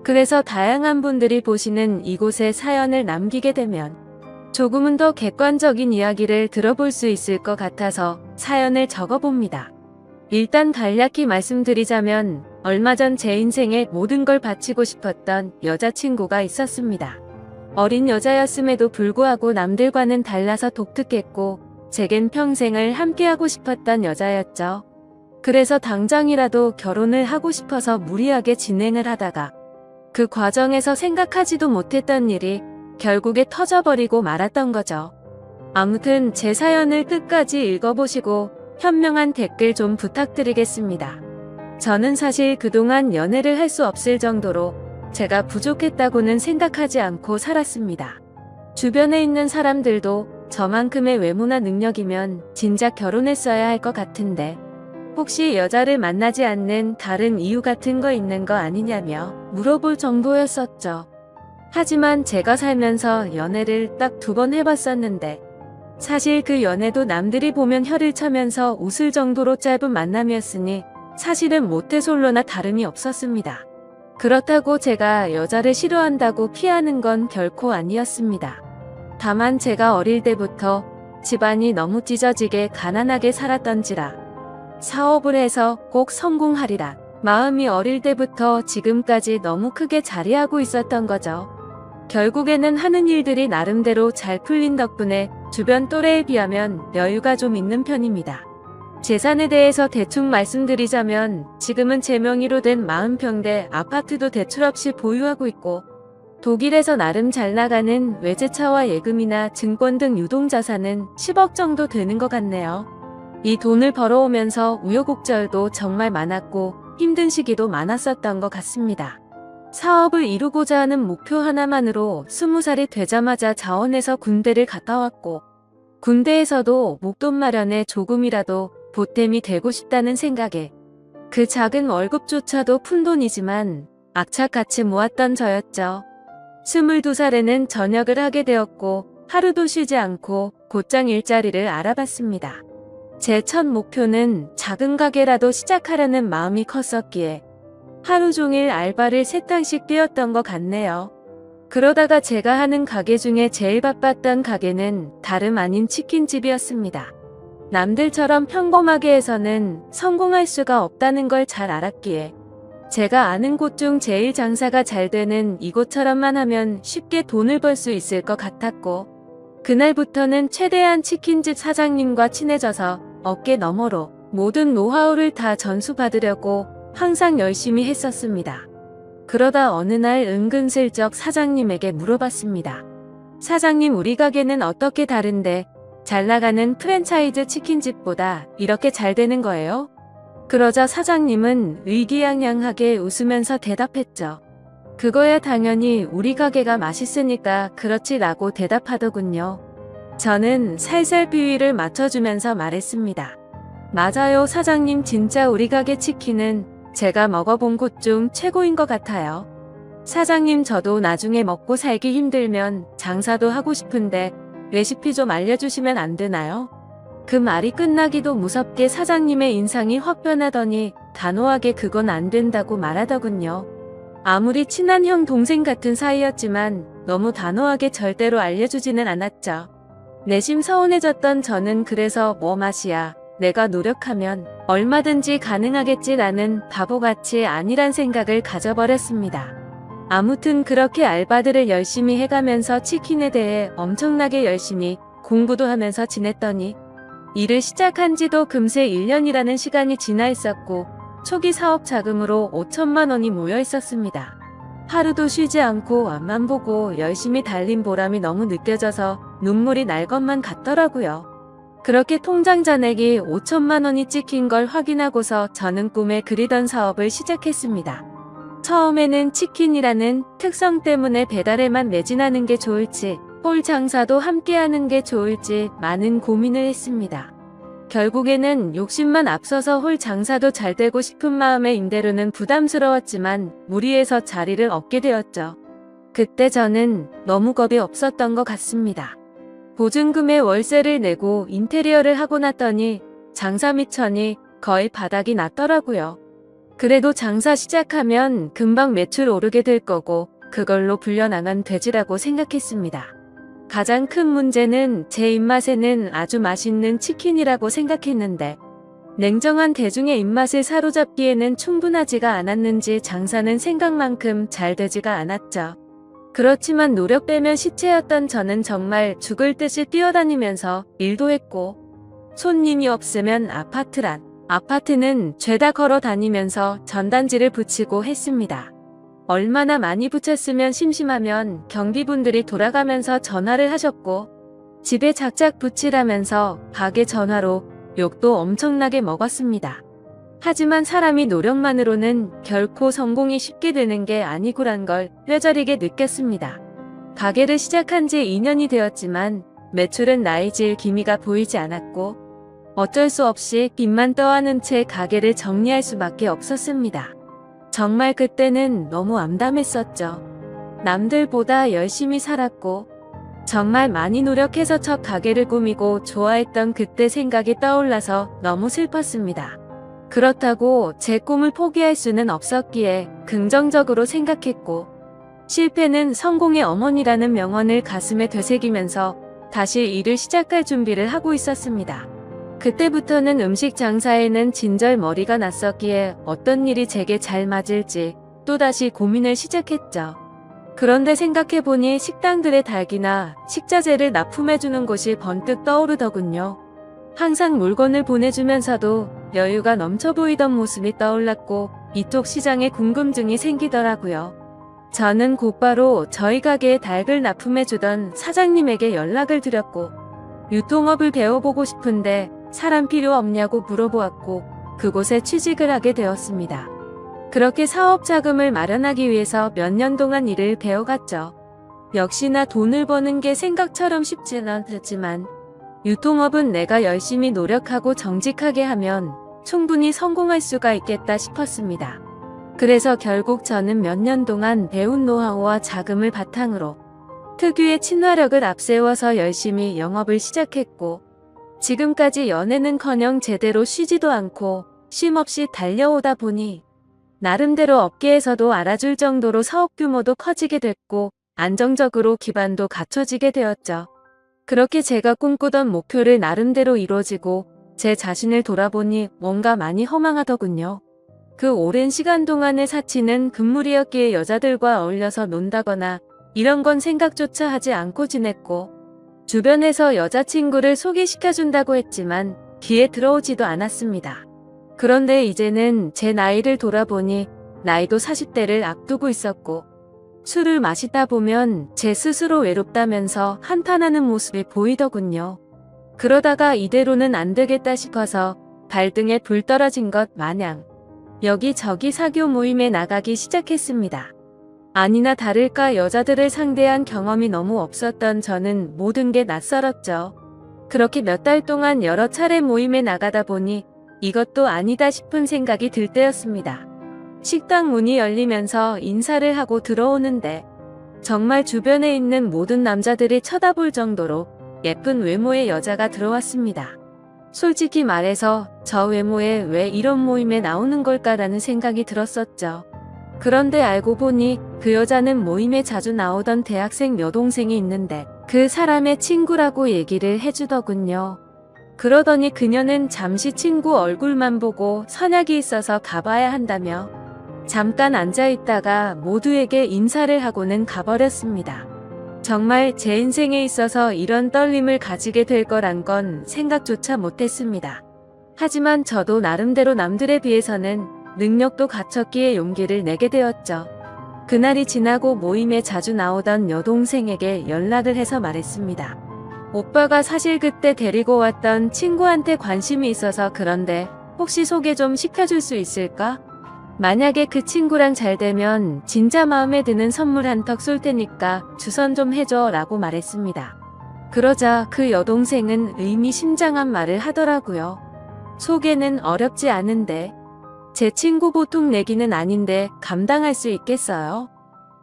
그래서 다양한 분들이 보시는 이곳에 사연을 남기게 되면 조금은 더 객관적인 이야기를 들어볼 수 있을 것 같아서 사연을 적어봅니다. 일단 간략히 말씀드리자면 얼마 전 제 인생에 모든 걸 바치고 싶었던 여자친구가 있었습니다. 어린 여자였음에도 불구하고 남들과는 달라서 독특했고 제겐 평생을 함께하고 싶었던 여자였죠. 그래서 당장이라도 결혼을 하고 싶어서 무리하게 진행을 하다가 그 과정에서 생각하지도 못했던 일이 결국에 터져버리고 말았던 거죠. 아무튼 제 사연을 끝까지 읽어보시고 현명한 댓글 좀 부탁드리겠습니다. 저는 사실 그동안 연애를 할 수 없을 정도로 제가 부족했다고는 생각하지 않고 살았습니다. 주변에 있는 사람들도 저만큼의 외모나 능력이면 진작 결혼했어야 할 것 같은데 혹시 여자를 만나지 않는 다른 이유 같은 거 있는 거 아니냐며 물어볼 정도였었죠. 하지만 제가 살면서 연애를 딱 2번 해봤었는데 사실 그 연애도 남들이 보면 혀를 차면서 웃을 정도로 짧은 만남이었으니 사실은 모태솔로나 다름이 없었습니다. 그렇다고 제가 여자를 싫어한다고 피하는 건 결코 아니었습니다. 다만 제가 어릴 때부터 집안이 너무 찢어지게 가난하게 살았던지라 사업을 해서 꼭 성공하리라 마음이 어릴 때부터 지금까지 너무 크게 자리하고 있었던 거죠. 결국에는 하는 일들이 나름대로 잘 풀린 덕분에 주변 또래에 비하면 여유가 좀 있는 편입니다. 재산에 대해서 대충 말씀드리자면 지금은 제 명의로 된 40평대 아파트도 대출 없이 보유하고 있고 독일에서 나름 잘 나가는 외제차와 예금이나 증권 등 유동자산은 10억 정도 되는 것 같네요. 이 돈을 벌어오면서 우여곡절도 정말 많았고 힘든 시기도 많았었던 것 같습니다. 사업을 이루고자 하는 목표 하나만으로 20살이 되자마자 자원해서 군대를 갔다 왔고 군대에서도 목돈 마련에 조금이라도 보탬이 되고 싶다는 생각에 그 작은 월급조차도 푼돈이지만 악착같이 모았던 저였죠. 22살에는 전역을 하게 되었고 하루도 쉬지 않고 곧장 일자리를 알아봤습니다. 제 첫 목표는 작은 가게라도 시작하려는 마음이 컸었기에 하루 종일 알바를 3땅씩 뛰었던 것 같네요. 그러다가 제가 하는 가게 중에 제일 바빴던 가게는 다름 아닌 치킨집이었습니다. 남들처럼 평범하게 해서는 성공할 수가 없다는 걸 잘 알았기에 제가 아는 곳 중 제일 장사가 잘 되는 이곳처럼만 하면 쉽게 돈을 벌 수 있을 것 같았고 그날부터는 최대한 치킨집 사장님과 친해져서 어깨 너머로 모든 노하우를 다 전수받으려고 항상 열심히 했었습니다. 그러다 어느 날 은근슬쩍 사장님에게 물어봤습니다. 사장님, 우리 가게는 어떻게 다른데 잘 나가는 프랜차이즈 치킨집보다 이렇게 잘 되는 거예요? 그러자 사장님은 의기양양하게 웃으면서 대답했죠. 그거야 당연히 우리 가게가 맛있으니까 그렇지 라고 대답하더군요. 저는 살살 비위를 맞춰주면서 말했습니다. 맞아요, 사장님. 진짜 우리 가게 치킨은 제가 먹어본 곳 중 최고인 것 같아요. 사장님, 저도 나중에 먹고 살기 힘들면 장사도 하고 싶은데 레시피 좀 알려주시면 안 되나요? 그 말이 끝나기도 무섭게 사장님의 인상이 확 변하더니 단호하게 그건 안 된다고 말하더군요. 아무리 친한 형 동생 같은 사이였지만 너무 단호하게 절대로 알려주지는 않았죠. 내심 서운해졌던 저는 그래서 뭐 맛이야, 내가 노력하면 얼마든지 가능하겠지라는 바보같이 아니란 생각을 가져버렸습니다. 아무튼 그렇게 알바들을 열심히 해가면서 치킨에 대해 엄청나게 열심히 공부도 하면서 지냈더니 일을 시작한 지도 금세 1년이라는 시간이 지나 있었고 초기 사업 자금으로 5천만 원이 모여 있었습니다. 하루도 쉬지 않고 앞만 보고 열심히 달린 보람이 너무 느껴져서 눈물이 날 것만 같더라고요. 그렇게 통장 잔액이 5천만 원이 찍힌 걸 확인하고서 저는 꿈에 그리던 사업을 시작했습니다. 처음에는 치킨이라는 특성 때문에 배달에만 매진하는 게 좋을지 홀 장사도 함께하는 게 좋을지 많은 고민을 했습니다. 결국에는 욕심만 앞서서 홀 장사도 잘 되고 싶은 마음에 임대료는 부담스러웠지만 무리해서 자리를 얻게 되었죠. 그때 저는 너무 겁이 없었던 것 같습니다. 보증금에 월세를 내고 인테리어를 하고 났더니 장사 미천이 거의 바닥이 났더라고요. 그래도 장사 시작하면 금방 매출 오르게 될 거고 그걸로 불려나간 돼지라고 생각했습니다. 가장 큰 문제는 제 입맛에는 아주 맛있는 치킨이라고 생각했는데 냉정한 대중의 입맛을 사로잡기에는 충분하지가 않았는지 장사는 생각만큼 잘 되지가 않았죠. 그렇지만 노력 빼면 시체였던 저는 정말 죽을 듯이 뛰어다니면서 일도 했고 손님이 없으면 아파트는 죄다 걸어 다니면서 전단지를 붙이고 했습니다. 얼마나 많이 붙였으면 심심하면 경비분들이 돌아가면서 전화를 하셨고 집에 작작 붙이라면서 가게 전화로 욕도 엄청나게 먹었습니다. 하지만 사람이 노력만으로는 결코 성공이 쉽게 되는 게 아니구란 걸 뼈저리게 느꼈습니다. 가게를 시작한 지 2년이 되었지만 매출은 나이질 기미가 보이지 않았고 어쩔 수 없이 빚만 떠안은 채 가게를 정리할 수밖에 없었습니다. 정말 그때는 너무 암담했었죠. 남들보다 열심히 살았고 정말 많이 노력해서 첫 가게를 꾸미고 좋아했던 그때 생각이 떠올라서 너무 슬펐습니다. 그렇다고 제 꿈을 포기할 수는 없었기에 긍정적으로 생각했고 실패는 성공의 어머니라는 명언을 가슴에 되새기면서 다시 일을 시작할 준비를 하고 있었습니다. 그때부터는 음식 장사에는 진절머리가 났었기에 어떤 일이 제게 잘 맞을지 또다시 고민을 시작했죠. 그런데 생각해보니 식당들의 닭이나 식자재를 납품해주는 곳이 번뜩 떠오르더군요. 항상 물건을 보내주면서도 여유가 넘쳐 보이던 모습이 떠올랐고 이쪽 시장에 궁금증이 생기더라고요. 저는 곧바로 저희 가게에 닭을 납품해주던 사장님에게 연락을 드렸고 유통업을 배워보고 싶은데 사람 필요 없냐고 물어보았고 그곳에 취직을 하게 되었습니다. 그렇게 사업 자금을 마련하기 위해서 몇 년 동안 일을 배워갔죠. 역시나 돈을 버는 게 생각처럼 쉽지는 않았지만 유통업은 내가 열심히 노력하고 정직하게 하면 충분히 성공할 수가 있겠다 싶었습니다. 그래서 결국 저는 몇 년 동안 배운 노하우와 자금을 바탕으로 특유의 친화력을 앞세워서 열심히 영업을 시작했고 지금까지 연애는커녕 제대로 쉬지도 않고 쉼없이 달려오다 보니 나름대로 업계에서도 알아줄 정도로 사업 규모도 커지게 됐고 안정적으로 기반도 갖춰지게 되었죠. 그렇게 제가 꿈꾸던 목표를 나름대로 이루어지고 제 자신을 돌아보니 뭔가 많이 허망하더군요. 그 오랜 시간 동안의 사치는 금물이었기에 여자들과 어울려서 논다거나 이런 건 생각조차 하지 않고 지냈고 주변에서 여자친구를 소개시켜준다고 했지만 귀에 들어오지도 않았습니다. 그런데 이제는 제 나이를 돌아보니 나이도 40대를 앞두고 있었고 술을 마시다 보면 제 스스로 외롭다면서 한탄하는 모습이 보이더군요. 그러다가 이대로는 안 되겠다 싶어서 발등에 불 떨어진 것 마냥 여기저기 사교 모임에 나가기 시작했습니다. 아니나 다를까 여자들을 상대한 경험이 너무 없었던 저는 모든 게 낯설었죠. 그렇게 몇 달 동안 여러 차례 모임에 나가다 보니 이것도 아니다 싶은 생각이 들 때였습니다. 식당 문이 열리면서 인사를 하고 들어오는데 정말 주변에 있는 모든 남자들이 쳐다볼 정도로 예쁜 외모의 여자가 들어왔습니다. 솔직히 말해서 저 외모에 왜 이런 모임에 나오는 걸까라는 생각이 들었었죠. 그런데 알고 보니 그 여자는 모임에 자주 나오던 대학생 여동생이 있는데 그 사람의 친구라고 얘기를 해주더군요. 그러더니 그녀는 잠시 친구 얼굴만 보고 선약이 있어서 가봐야 한다며 잠깐 앉아있다가 모두에게 인사를 하고는 가버렸습니다. 정말 제 인생에 있어서 이런 떨림을 가지게 될 거란 건 생각조차 못했습니다. 하지만 저도 나름대로 남들에 비해서는 능력도 갖췄기에 용기를 내게 되었죠. 그날이 지나고 모임에 자주 나오던 여동생에게 연락을 해서 말했습니다. 오빠가 사실 그때 데리고 왔던 친구한테 관심이 있어서 그런데 혹시 소개 좀 시켜줄 수 있을까? 만약에 그 친구랑 잘 되면 진짜 마음에 드는 선물 한턱 쏠 테니까 주선 좀 해줘 라고 말했습니다. 그러자 그 여동생은 의미심장한 말을 하더라고요. 소개는 어렵지 않은데 제 친구 보통 내기는 아닌데 감당할 수 있겠어요?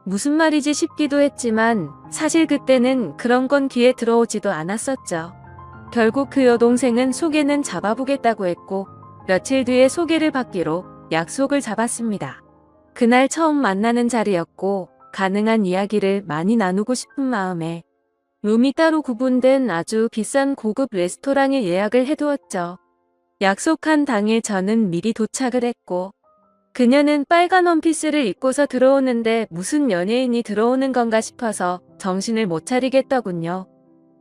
무슨 말이지 싶기도 했지만 사실 그때는 그런 건 귀에 들어오지도 않았었죠. 결국 그 여동생은 소개는 잡아보겠다고 했고 며칠 뒤에 소개를 받기로 약속을 잡았습니다. 그날 처음 만나는 자리였고 가능한 이야기를 많이 나누고 싶은 마음에 룸이 따로 구분된 아주 비싼 고급 레스토랑에 예약을 해두었죠. 약속한 당일 저는 미리 도착을 했고 그녀는 빨간 원피스를 입고서 들어오는데 무슨 연예인이 들어오는 건가 싶어서 정신을 못 차리겠더군요.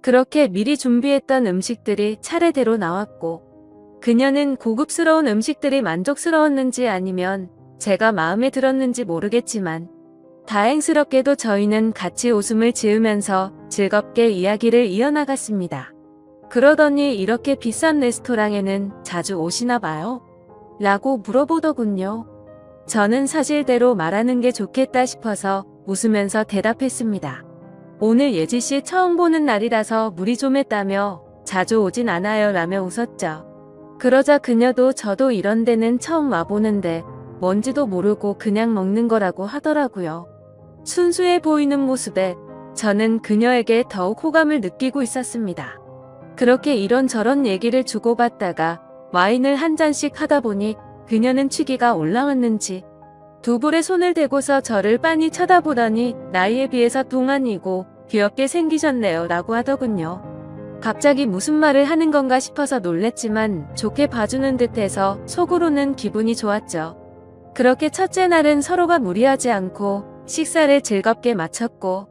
그렇게 미리 준비했던 음식들이 차례대로 나왔고 그녀는 고급스러운 음식들이 만족스러웠는지 아니면 제가 마음에 들었는지 모르겠지만 다행스럽게도 저희는 같이 웃음을 지으면서 즐겁게 이야기를 이어나갔습니다. 그러더니 이렇게 비싼 레스토랑에는 자주 오시나 봐요? 라고 물어보더군요. 저는 사실대로 말하는 게 좋겠다 싶어서 웃으면서 대답했습니다. 오늘 예지씨 처음 보는 날이라서 무리 좀 했다며 자주 오진 않아요 라며 웃었죠. 그러자 그녀도 저도 이런 데는 처음 와보는데 뭔지도 모르고 그냥 먹는 거라고 하더라고요. 순수해 보이는 모습에 저는 그녀에게 더욱 호감을 느끼고 있었습니다. 그렇게 이런저런 얘기를 주고받다가 와인을 한 잔씩 하다 보니 그녀는 취기가 올라왔는지 두 볼에 손을 대고서 저를 빤히 쳐다보더니 나이에 비해서 동안이고 귀엽게 생기셨네요 라고 하더군요. 갑자기 무슨 말을 하는 건가 싶어서 놀랬지만 좋게 봐주는 듯해서 속으로는 기분이 좋았죠. 그렇게 첫째 날은 서로가 무리하지 않고 식사를 즐겁게 마쳤고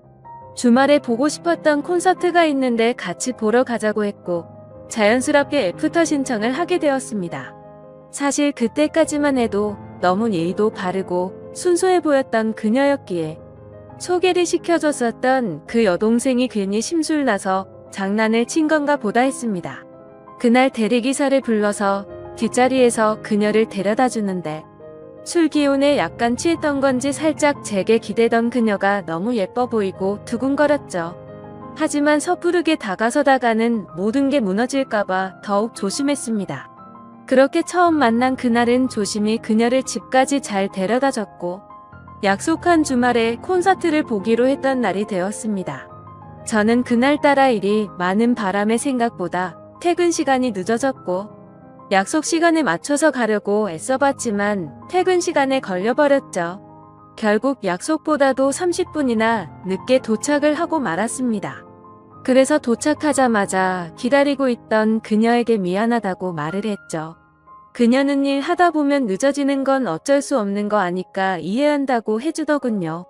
주말에 보고 싶었던 콘서트가 있는데 같이 보러 가자고 했고 자연스럽게 애프터 신청을 하게 되었습니다. 사실 그때까지만 해도 너무 예의도 바르고 순수해 보였던 그녀였기에 소개를 시켜줬었던 그 여동생이 괜히 심술나서 장난을 친 건가 보다 했습니다. 그날 대리기사를 불러서 뒷자리에서 그녀를 데려다 주는데 술 기운에 약간 취했던 건지 살짝 제게 기대던 그녀가 너무 예뻐 보이고 두근거렸죠. 하지만 섣부르게 다가서다가는 모든 게 무너질까봐 더욱 조심했습니다. 그렇게 처음 만난 그날은 조심히 그녀를 집까지 잘 데려다 줬고 약속한 주말에 콘서트를 보기로 했던 날이 되었습니다. 저는 그날따라 일이 많은 바람에 생각보다 퇴근 시간이 늦어졌고 약속 시간에 맞춰서 가려고 애써봤지만 퇴근 시간에 걸려버렸죠. 결국 약속보다도 30분이나 늦게 도착을 하고 말았습니다. 그래서 도착하자마자 기다리고 있던 그녀에게 미안하다고 말을 했죠. 그녀는 일 하다 보면 늦어지는 건 어쩔 수 없는 거 아니까 이해한다고 해주더군요.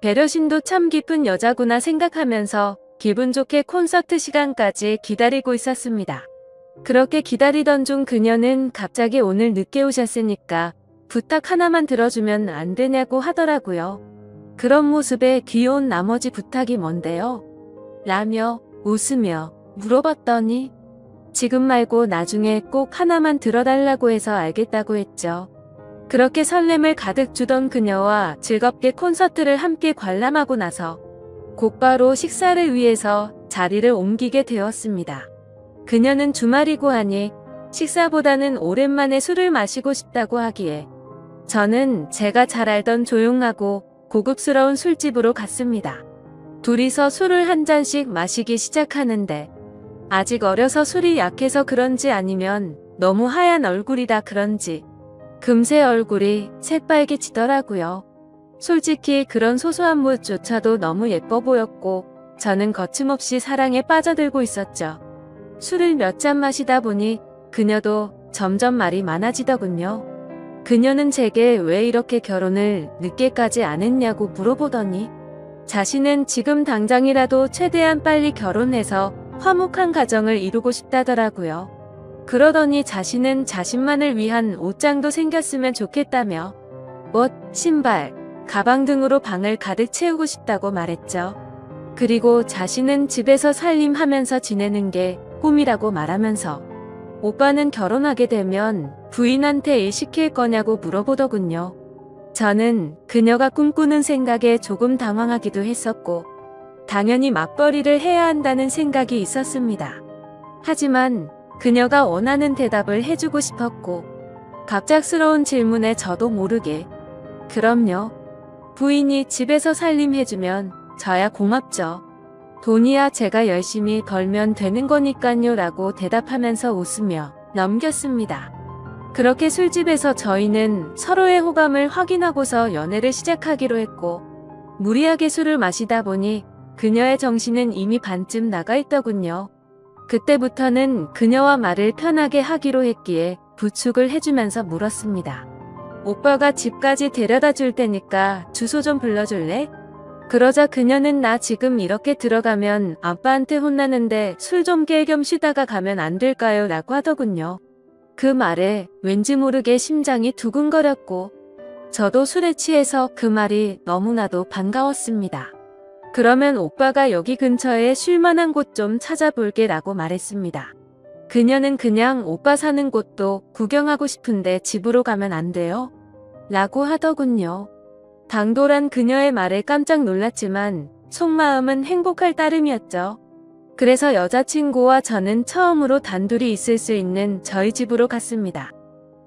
배려심도 참 깊은 여자구나 생각하면서 기분 좋게 콘서트 시간까지 기다리고 있었습니다. 그렇게 기다리던 중 그녀는 갑자기 오늘 늦게 오셨으니까 부탁 하나만 들어주면 안 되냐고 하더라고요. 그런 모습에 귀여운 나머지 부탁이 뭔데요? 라며 웃으며 물어봤더니 지금 말고 나중에 꼭 하나만 들어달라고 해서 알겠다고 했죠. 그렇게 설렘을 가득 주던 그녀와 즐겁게 콘서트를 함께 관람하고 나서 곧바로 식사를 위해서 자리를 옮기게 되었습니다. 그녀는 주말이고 하니 식사보다는 오랜만에 술을 마시고 싶다고 하기에 저는 제가 잘 알던 조용하고 고급스러운 술집으로 갔습니다. 둘이서 술을 한 잔씩 마시기 시작하는데 아직 어려서 술이 약해서 그런지 아니면 너무 하얀 얼굴이다 그런지 금세 얼굴이 새빨개지더라고요. 솔직히 그런 소소한 모습조차도 너무 예뻐 보였고 저는 거침없이 사랑에 빠져들고 있었죠. 술을 몇 잔 마시다 보니 그녀도 점점 말이 많아지더군요. 그녀는 제게 왜 이렇게 결혼을 늦게까지 안 했냐고 물어보더니 자신은 지금 당장이라도 최대한 빨리 결혼해서 화목한 가정을 이루고 싶다더라고요. 그러더니 자신은 자신만을 위한 옷장도 생겼으면 좋겠다며 옷, 신발, 가방 등으로 방을 가득 채우고 싶다고 말했죠. 그리고 자신은 집에서 살림하면서 지내는 게 꿈이라고 말하면서 오빠는 결혼하게 되면 부인한테 일 시킬 거냐고 물어보더군요. 저는 그녀가 꿈꾸는 생각에 조금 당황하기도 했었고 당연히 맞벌이를 해야 한다는 생각이 있었습니다. 하지만 그녀가 원하는 대답을 해주고 싶었고 갑작스러운 질문에 저도 모르게 그럼요. 부인이 집에서 살림해주면 저야 고맙죠. 돈이야 제가 열심히 벌면 되는 거니깐요 라고 대답하면서 웃으며 넘겼습니다. 그렇게 술집에서 저희는 서로의 호감을 확인하고서 연애를 시작하기로 했고 무리하게 술을 마시다 보니 그녀의 정신은 이미 반쯤 나가 있더군요. 그때부터는 그녀와 말을 편하게 하기로 했기에 부축을 해주면서 물었습니다. 오빠가 집까지 데려다 줄 테니까 주소 좀 불러줄래? 그러자 그녀는 나 지금 이렇게 들어가면 아빠한테 혼나는데 술 좀 깰 겸 쉬다가 가면 안 될까요? 라고 하더군요. 그 말에 왠지 모르게 심장이 두근거렸고 저도 술에 취해서 그 말이 너무나도 반가웠습니다. 그러면 오빠가 여기 근처에 쉴만한 곳 좀 찾아볼게 라고 말했습니다. 그녀는 그냥 오빠 사는 곳도 구경하고 싶은데 집으로 가면 안 돼요? 라고 하더군요. 당돌한 그녀의 말에 깜짝 놀랐지만 속마음은 행복할 따름이었죠. 그래서 여자친구와 저는 처음으로 단둘이 있을 수 있는 저희 집으로 갔습니다.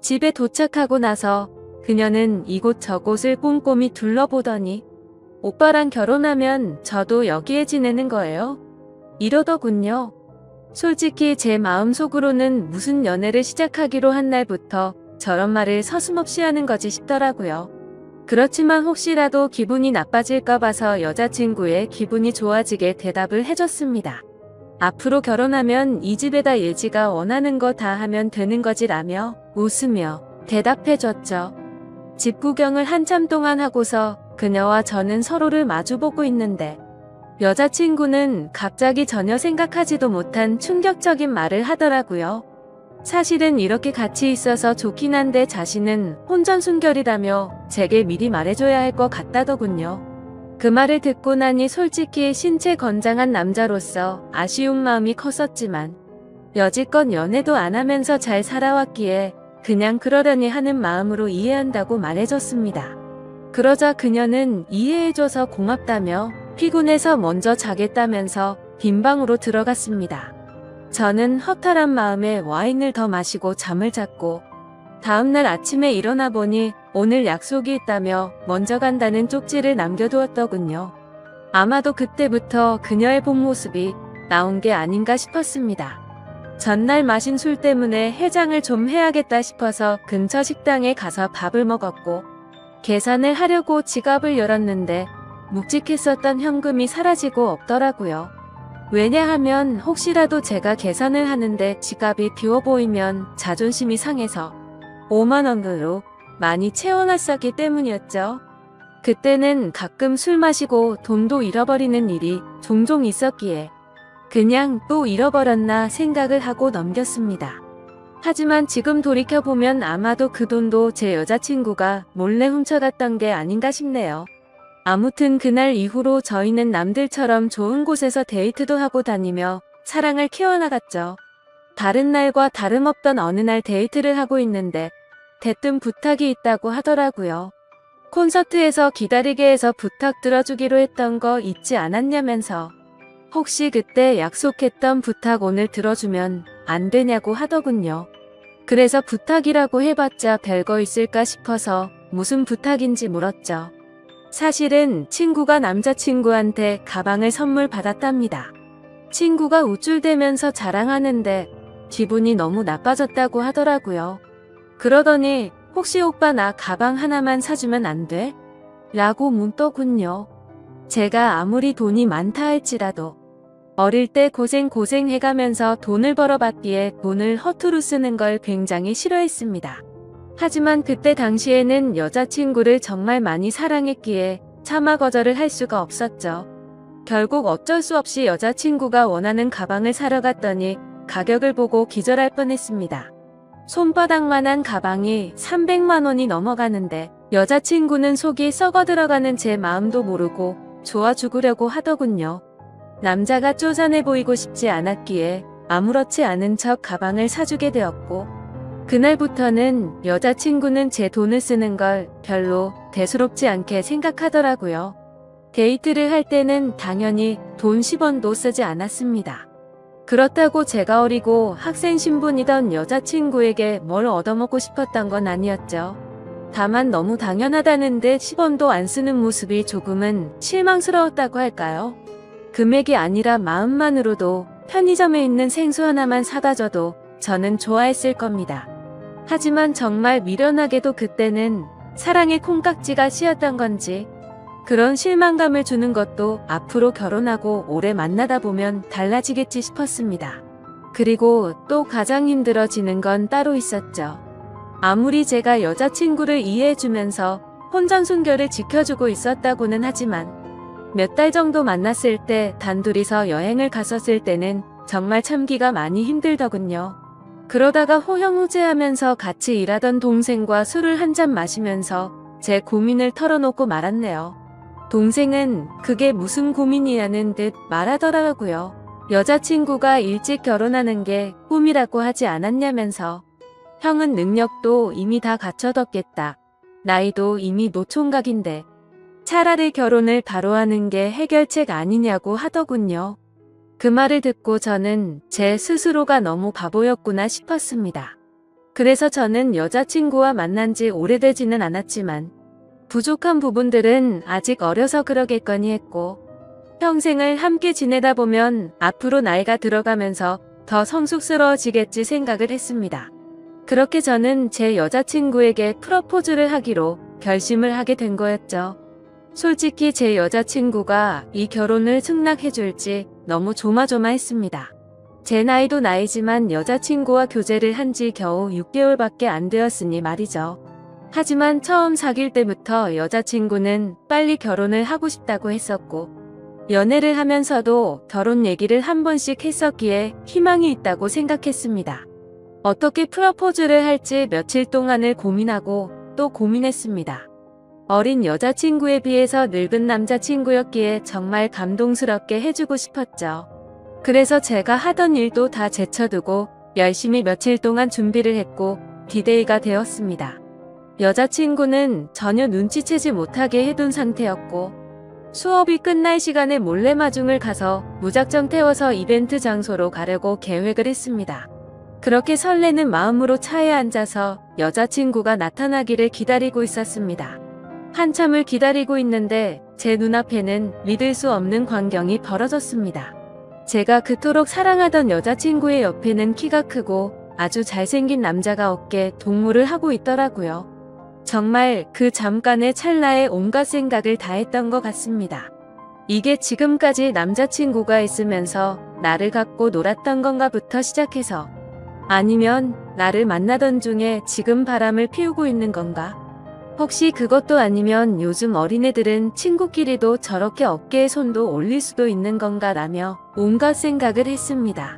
집에 도착하고 나서 그녀는 이곳저곳을 꼼꼼히 둘러보더니 오빠랑 결혼하면 저도 여기에 지내는 거예요? 이러더군요. 솔직히 제 마음속으로는 무슨 연애를 시작하기로 한 날부터 저런 말을 서슴없이 하는 거지 싶더라고요. 그렇지만 혹시라도 기분이 나빠질까 봐서 여자친구의 기분이 좋아지게 대답을 해줬습니다. 앞으로 결혼하면 이 집에다 예지가 원하는 거 다 하면 되는 거지라며 웃으며 대답해줬죠. 집 구경을 한참 동안 하고서 그녀와 저는 서로를 마주보고 있는데 여자친구는 갑자기 전혀 생각하지도 못한 충격적인 말을 하더라고요. 사실은 이렇게 같이 있어서 좋긴 한데 자신은 혼전순결이라며 제게 미리 말해줘야 할 것 같다더군요. 그 말을 듣고 나니 솔직히 신체 건장한 남자로서 아쉬운 마음이 컸었지만 여지껏 연애도 안 하면서 잘 살아왔기에 그냥 그러려니 하는 마음으로 이해한다고 말해줬습니다. 그러자 그녀는 이해해줘서 고맙다며 피곤해서 먼저 자겠다면서 빈 방으로 들어갔습니다. 저는 허탈한 마음에 와인을 더 마시고 잠을 잤고 다음날 아침에 일어나 보니 오늘 약속이 있다며 먼저 간다는 쪽지를 남겨두었더군요. 아마도 그때부터 그녀의 본 모습이 나온 게 아닌가 싶었습니다. 전날 마신 술 때문에 해장을 좀 해야겠다 싶어서 근처 식당에 가서 밥을 먹었고 계산을 하려고 지갑을 열었는데 묵직했었던 현금이 사라지고 없더라고요. 왜냐하면 혹시라도 제가 계산을 하는데 지갑이 비워 보이면 자존심이 상해서 5만 원으로 많이 채워놨었기 때문이었죠. 그때는 가끔 술 마시고 돈도 잃어버리는 일이 종종 있었기에 그냥 또 잃어버렸나 생각을 하고 넘겼습니다. 하지만 지금 돌이켜보면 아마도 그 돈도 제 여자친구가 몰래 훔쳐갔던 게 아닌가 싶네요. 아무튼 그날 이후로 저희는 남들처럼 좋은 곳에서 데이트도 하고 다니며 사랑을 키워나갔죠. 다른 날과 다름없던 어느 날 데이트를 하고 있는데 대뜸 부탁이 있다고 하더라고요. 콘서트에서 기다리게 해서 부탁 들어주기로 했던 거 잊지 않았냐면서 혹시 그때 약속했던 부탁 오늘 들어주면 안 되냐고 하더군요. 그래서 부탁이라고 해봤자 별거 있을까 싶어서 무슨 부탁인지 물었죠. 사실은 친구가 남자친구한테 가방을 선물 받았답니다. 친구가 우쭐대면서 자랑하는데 기분이 너무 나빠졌다고 하더라고요. 그러더니 혹시 오빠 나 가방 하나만 사주면 안 돼? 라고 묻더군요. 제가 아무리 돈이 많다 할지라도 어릴 때 고생해가면서 돈을 벌어봤기에 돈을 허투루 쓰는 걸 굉장히 싫어했습니다. 하지만 그때 당시에는 여자친구를 정말 많이 사랑했기에 차마 거절을 할 수가 없었죠. 결국 어쩔 수 없이 여자친구가 원하는 가방을 사러 갔더니 가격을 보고 기절할 뻔했습니다. 손바닥만한 가방이 300만 원이 넘어가는데 여자친구는 속이 썩어 들어가는 제 마음도 모르고 좋아 죽으려고 하더군요. 남자가 쪼잔해 보이고 싶지 않았기에 아무렇지 않은 척 가방을 사주게 되었고 그날부터는 여자친구는 제 돈을 쓰는 걸 별로 대수롭지 않게 생각하더라고요. 데이트를 할 때는 당연히 돈 10원도 쓰지 않았습니다. 그렇다고 제가 어리고 학생 신분이던 여자친구에게 뭘 얻어먹고 싶었던 건 아니었죠. 다만 너무 당연하다는 듯 10원도 안 쓰는 모습이 조금은 실망스러웠다고 할까요? 금액이 아니라 마음만으로도 편의점에 있는 생수 하나만 사다 줘도 저는 좋아했을 겁니다. 하지만 정말 미련하게도 그때는 사랑의 콩깍지가 씌었던 건지 그런 실망감을 주는 것도 앞으로 결혼하고 오래 만나다 보면 달라지겠지 싶었습니다. 그리고 또 가장 힘들어지는 건 따로 있었죠. 아무리 제가 여자친구를 이해해주면서 혼전순결을 지켜주고 있었다고는 하지만 몇 달 정도 만났을 때 단둘이서 여행을 갔었을 때는 정말 참기가 많이 힘들더군요. 그러다가 호영호재하면서 같이 일하던 동생과 술을 한잔 마시면서 제 고민을 털어놓고 말았네요. 동생은 그게 무슨 고민이냐는 듯 말하더라고요. 여자친구가 일찍 결혼하는 게 꿈이라고 하지 않았냐면서 형은 능력도 이미 다 갖춰뒀겠다. 나이도 이미 노총각인데 차라리 결혼을 바로 하는 게 해결책 아니냐고 하더군요. 그 말을 듣고 저는 제 스스로가 너무 바보였구나 싶었습니다. 그래서 저는 여자친구와 만난 지 오래되지는 않았지만 부족한 부분들은 아직 어려서 그러겠거니 했고 평생을 함께 지내다 보면 앞으로 나이가 들어가면서 더 성숙스러워지겠지 생각을 했습니다. 그렇게 저는 제 여자친구에게 프러포즈를 하기로 결심을 하게 된 거였죠. 솔직히 제 여자친구가 이 결혼을 승낙해줄지 너무 조마조마했습니다. 제 나이도 나이지만 여자친구와 교제를 한 지 겨우 6개월밖에 안 되었으니 말이죠. 하지만 처음 사귈 때부터 여자친구는 빨리 결혼을 하고 싶다고 했었고 연애를 하면서도 결혼 얘기를 한 번씩 했었기에 희망이 있다고 생각했습니다. 어떻게 프러포즈를 할지 며칠 동안을 고민하고 또 고민했습니다. 어린 여자친구에 비해서 늙은 남자친구였기에 정말 감동스럽게 해주고 싶었죠. 그래서 제가 하던 일도 다 제쳐두고 열심히 며칠 동안 준비를 했고 디데이가 되었습니다. 여자친구는 전혀 눈치채지 못하게 해둔 상태였고 수업이 끝날 시간에 몰래 마중을 가서 무작정 태워서 이벤트 장소로 가려고 계획을 했습니다. 그렇게 설레는 마음으로 차에 앉아서 여자친구가 나타나기를 기다리고 있었습니다. 한참을 기다리고 있는데 제 눈앞에는 믿을 수 없는 광경이 벌어졌습니다. 제가 그토록 사랑하던 여자친구의 옆에는 키가 크고 아주 잘생긴 남자가 어깨에 동무를 하고 있더라고요. 정말 그 잠깐의 찰나에 온갖 생각을 다 했던 것 같습니다. 이게 지금까지 남자친구가 있으면서 나를 갖고 놀았던 건가부터 시작해서 아니면 나를 만나던 중에 지금 바람을 피우고 있는 건가? 혹시 그것도 아니면 요즘 어린애들은 친구끼리도 저렇게 어깨에 손도 올릴 수도 있는 건가 라며 온갖 생각을 했습니다.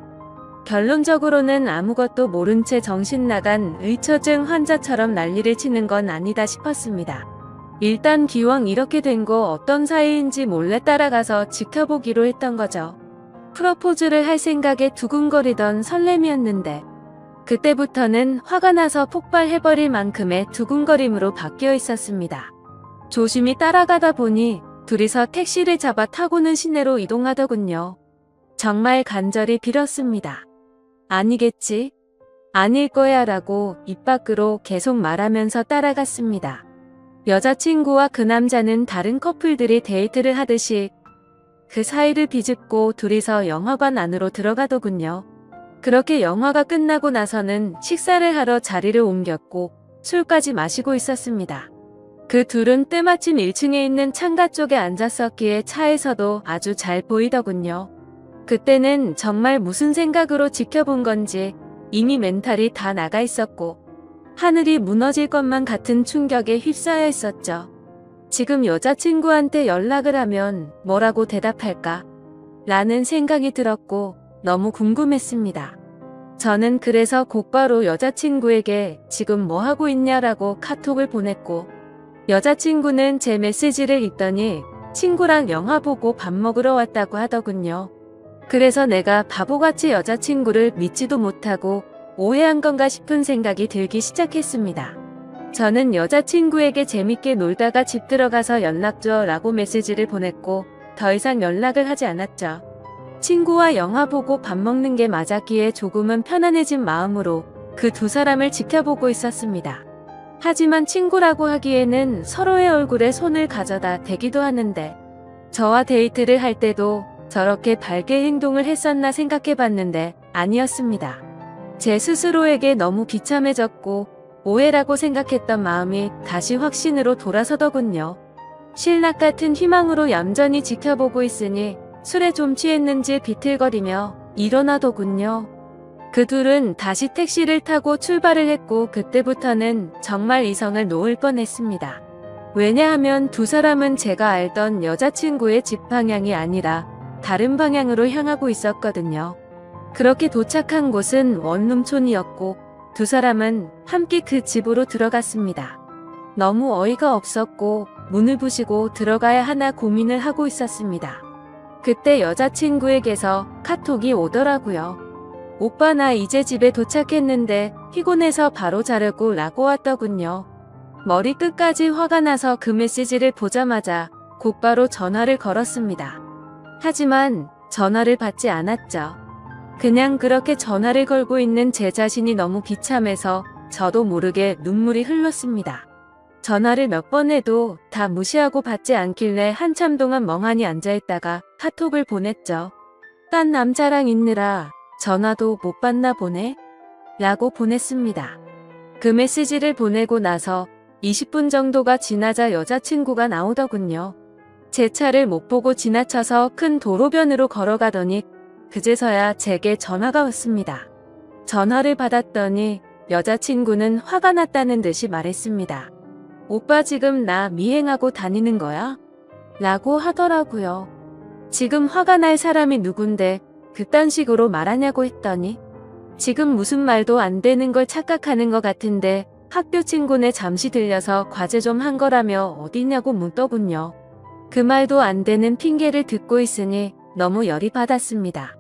결론적으로는 아무것도 모른 채 정신 나간 의처증 환자처럼 난리를 치는 건 아니다 싶었습니다. 일단 기왕 이렇게 된 거 어떤 사이인지 몰래 따라가서 지켜보기로 했던 거죠. 프러포즈를 할 생각에 두근거리던 설렘이었는데 그때부터는 화가 나서 폭발해버릴 만큼의 두근거림으로 바뀌어 있었습니다. 조심히 따라가다 보니 둘이서 택시를 잡아 타고는 시내로 이동하더군요. 정말 간절히 빌었습니다. 아니겠지? 아닐 거야 라고 입 밖으로 계속 말하면서 따라갔습니다. 여자친구와 그 남자는 다른 커플들이 데이트를 하듯이 그 사이를 비집고 둘이서 영화관 안으로 들어가더군요. 그렇게 영화가 끝나고 나서는 식사를 하러 자리를 옮겼고 술까지 마시고 있었습니다. 그 둘은 때마침 1층에 있는 창가 쪽에 앉았었기에 차에서도 아주 잘 보이더군요. 그때는 정말 무슨 생각으로 지켜본 건지 이미 멘탈이 다 나가 있었고 하늘이 무너질 것만 같은 충격에 휩싸여 있었죠. 지금 여자친구한테 연락을 하면 뭐라고 대답할까? 라는 생각이 들었고 너무 궁금했습니다. 저는 그래서 곧바로 여자친구에게 지금 뭐 하고 있냐라고 카톡을 보냈고 여자친구는 제 메시지를 읽더니 친구랑 영화 보고 밥 먹으러 왔다고 하더군요. 그래서 내가 바보같이 여자친구를 믿지도 못하고 오해한 건가 싶은 생각이 들기 시작했습니다. 저는 여자친구에게 재밌게 놀다가 집 들어가서 연락 줘 라고 메시지를 보냈고 더 이상 연락을 하지 않았죠. 친구와 영화 보고 밥 먹는 게 맞았기에 조금은 편안해진 마음으로 그 두 사람을 지켜보고 있었습니다. 하지만 친구라고 하기에는 서로의 얼굴에 손을 가져다 대기도 하는데 저와 데이트를 할 때도 저렇게 밝게 행동을 했었나 생각해봤는데 아니었습니다. 제 스스로에게 너무 비참해졌고 오해라고 생각했던 마음이 다시 확신으로 돌아서더군요. 신락 같은 희망으로 얌전히 지켜보고 있으니 술에 좀 취했는지 비틀거리며 일어나더군요. 그 둘은 다시 택시를 타고 출발을 했고 그때부터는 정말 이성을 놓을 뻔했습니다. 왜냐하면 두 사람은 제가 알던 여자친구의 집 방향이 아니라 다른 방향으로 향하고 있었거든요. 그렇게 도착한 곳은 원룸촌이었고 두 사람은 함께 그 집으로 들어갔습니다. 너무 어이가 없었고 문을 부시고 들어가야 하나 고민을 하고 있었습니다. 그때 여자친구에게서 카톡이 오더라고요. 오빠 나 이제 집에 도착했는데 피곤해서 바로 자려고 라고 왔더군요. 머리 끝까지 화가 나서 그 메시지를 보자마자 곧바로 전화를 걸었습니다. 하지만 전화를 받지 않았죠. 그냥 그렇게 전화를 걸고 있는 제 자신이 너무 비참해서 저도 모르게 눈물이 흘렀습니다. 전화를 몇 번 해도 다 무시하고 받지 않길래 한참 동안 멍하니 앉아있다가 카톡을 보냈죠. 딴 남자랑 있느라 전화도 못 받나 보네? 라고 보냈습니다. 그 메시지를 보내고 나서 20분 정도가 지나자 여자친구가 나오더군요. 제 차를 못 보고 지나쳐서 큰 도로변으로 걸어가더니 그제서야 제게 전화가 왔습니다. 전화를 받았더니 여자친구는 화가 났다는 듯이 말했습니다. 오빠 지금 나 미행하고 다니는 거야? 라고 하더라고요. 지금 화가 날 사람이 누군데 그딴 식으로 말하냐고 했더니 지금 무슨 말도 안 되는 걸 착각하는 것 같은데 학교 친구네 잠시 들려서 과제 좀 한 거라며 어디냐고 묻더군요. 그 말도 안 되는 핑계를 듣고 있으니 너무 열이 받았습니다.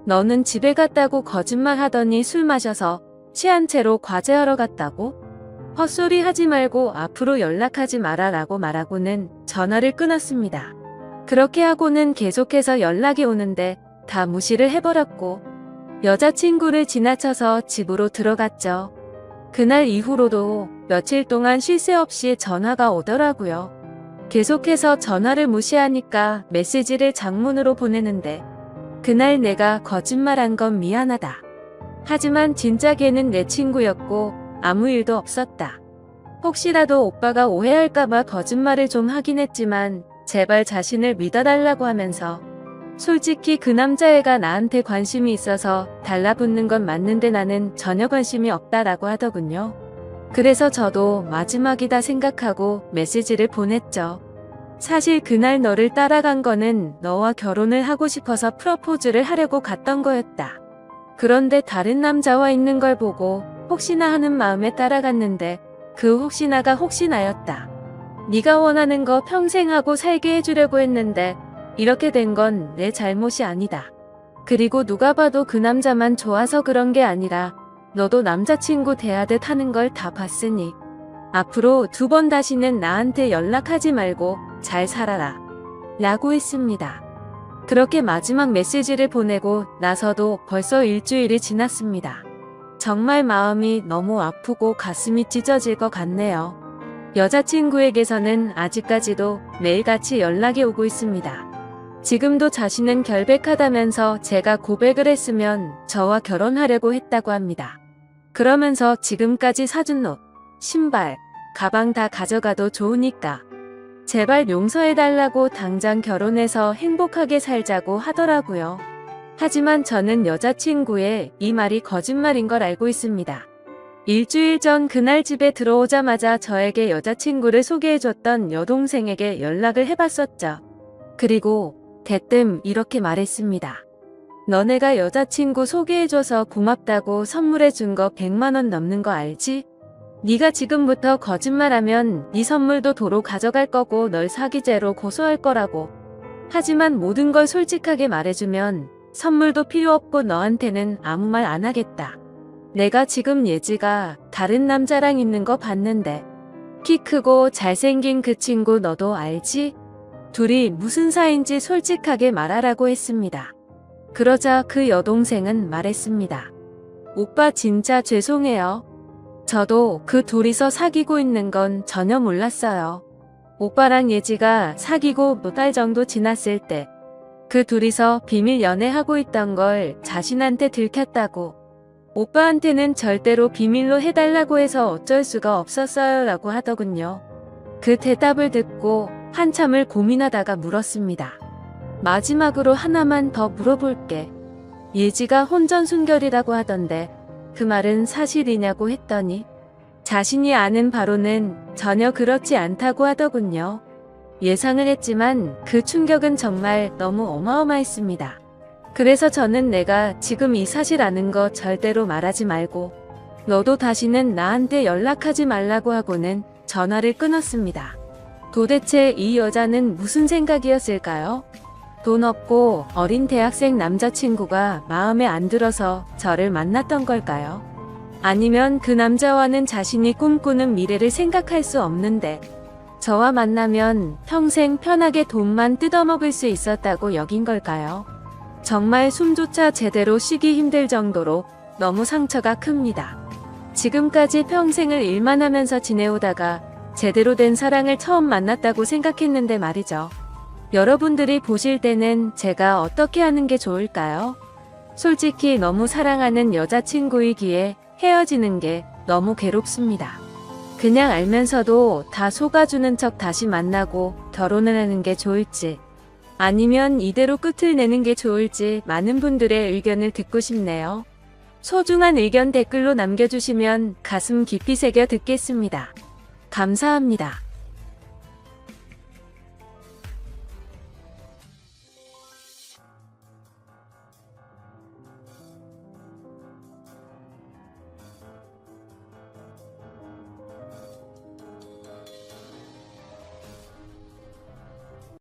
너는 집에 갔다고 거짓말 하더니 술 마셔서 취한 채로 과제하러 갔다고? 헛소리 하지 말고 앞으로 연락하지 마라 라고 말하고는 전화를 끊었습니다. 그렇게 하고는 계속해서 연락이 오는데 다 무시를 해버렸고 여자친구를 지나쳐서 집으로 들어갔죠. 그날 이후로도 며칠 동안 쉴 새 없이 전화가 오더라고요. 계속해서 전화를 무시하니까 메시지를 장문으로 보내는데 그날 내가 거짓말한 건 미안하다. 하지만 진짜 걔는 내 친구였고 아무 일도 없었다. 혹시라도 오빠가 오해할까봐 거짓말을 좀 하긴 했지만 제발 자신을 믿어달라고 하면서 솔직히 그 남자애가 나한테 관심이 있어서 달라붙는 건 맞는데 나는 전혀 관심이 없다라고 하더군요. 그래서 저도 마지막이다 생각하고 메시지를 보냈죠. 사실 그날 너를 따라간 거는 너와 결혼을 하고 싶어서 프러포즈를 하려고 갔던 거였다. 그런데 다른 남자와 있는 걸 보고 혹시나 하는 마음에 따라갔는데 그 혹시나가 혹시나였다. 네가 원하는 거 평생 하고 살게 해주려고 했는데 이렇게 된 건 내 잘못이 아니다. 그리고 누가 봐도 그 남자만 좋아서 그런 게 아니라 너도 남자친구 대하듯 하는 걸 다 봤으니 앞으로 2번 다시는 나한테 연락하지 말고 잘 살아라. 라고 했습니다. 그렇게 마지막 메시지를 보내고 나서도 벌써 일주일이 지났습니다. 정말 마음이 너무 아프고 가슴이 찢어질 것 같네요. 여자친구에게서는 아직까지도 매일같이 연락이 오고 있습니다. 지금도 자신은 결백하다면서 제가 고백을 했으면 저와 결혼하려고 했다고 합니다. 그러면서 지금까지 사준 옷, 신발, 가방 다 가져가도 좋으니까 제발 용서해달라고 당장 결혼해서 행복하게 살자고 하더라고요. 하지만 저는 여자친구의 이 말이 거짓말인 걸 알고 있습니다. 일주일 전 그날 집에 들어오자마자 저에게 여자친구를 소개해줬던 여동생에게 연락을 해봤었죠. 그리고 대뜸 이렇게 말했습니다. 너네가 여자친구 소개해줘서 고맙다고 선물해준 거 100만 원 넘는 거 알지? 네가 지금부터 거짓말하면 네 선물도 도로 가져갈 거고 널 사기죄로 고소할 거라고. 하지만 모든 걸 솔직하게 말해주면 선물도 필요 없고 너한테는 아무 말 안 하겠다. 내가 지금 예지가 다른 남자랑 있는 거 봤는데 키 크고 잘생긴 그 친구 너도 알지? 둘이 무슨 사이인지 솔직하게 말하라고 했습니다. 그러자 그 여동생은 말했습니다. 오빠 진짜 죄송해요. 저도 그 둘이서 사귀고 있는 건 전혀 몰랐어요. 오빠랑 예지가 사귀고 몇 달 정도 지났을 때 그 둘이서 비밀 연애하고 있던 걸 자신한테 들켰다고. 오빠한테는 절대로 비밀로 해달라고 해서 어쩔 수가 없었어요 라고 하더군요. 그 대답을 듣고 한참을 고민하다가 물었습니다. 마지막으로 하나만 더 물어볼게. 예지가 혼전순결이라고 하던데 그 말은 사실이냐고 했더니 자신이 아는 바로는 전혀 그렇지 않다고 하더군요. 예상을 했지만 그 충격은 정말 너무 어마어마했습니다. 그래서 저는 내가 지금 이 사실 아는 거 절대로 말하지 말고 너도 다시는 나한테 연락하지 말라고 하고는 전화를 끊었습니다. 도대체 이 여자는 무슨 생각이었을까요? 돈 없고 어린 대학생 남자친구가 마음에 안 들어서 저를 만났던 걸까요? 아니면 그 남자와는 자신이 꿈꾸는 미래를 생각할 수 없는데 저와 만나면 평생 편하게 돈만 뜯어먹을 수 있었다고 여긴 걸까요? 정말 숨조차 제대로 쉬기 힘들 정도로 너무 상처가 큽니다. 지금까지 평생을 일만 하면서 지내오다가 제대로 된 사랑을 처음 만났다고 생각했는데 말이죠. 여러분들이 보실 때는 제가 어떻게 하는 게 좋을까요? 솔직히 너무 사랑하는 여자친구이기에 헤어지는 게 너무 괴롭습니다. 그냥 알면서도 다 속아주는 척 다시 만나고 결혼을 하는 게 좋을지 아니면 이대로 끝을 내는 게 좋을지 많은 분들의 의견을 듣고 싶네요. 소중한 의견 댓글로 남겨주시면 가슴 깊이 새겨 듣겠습니다. 감사합니다.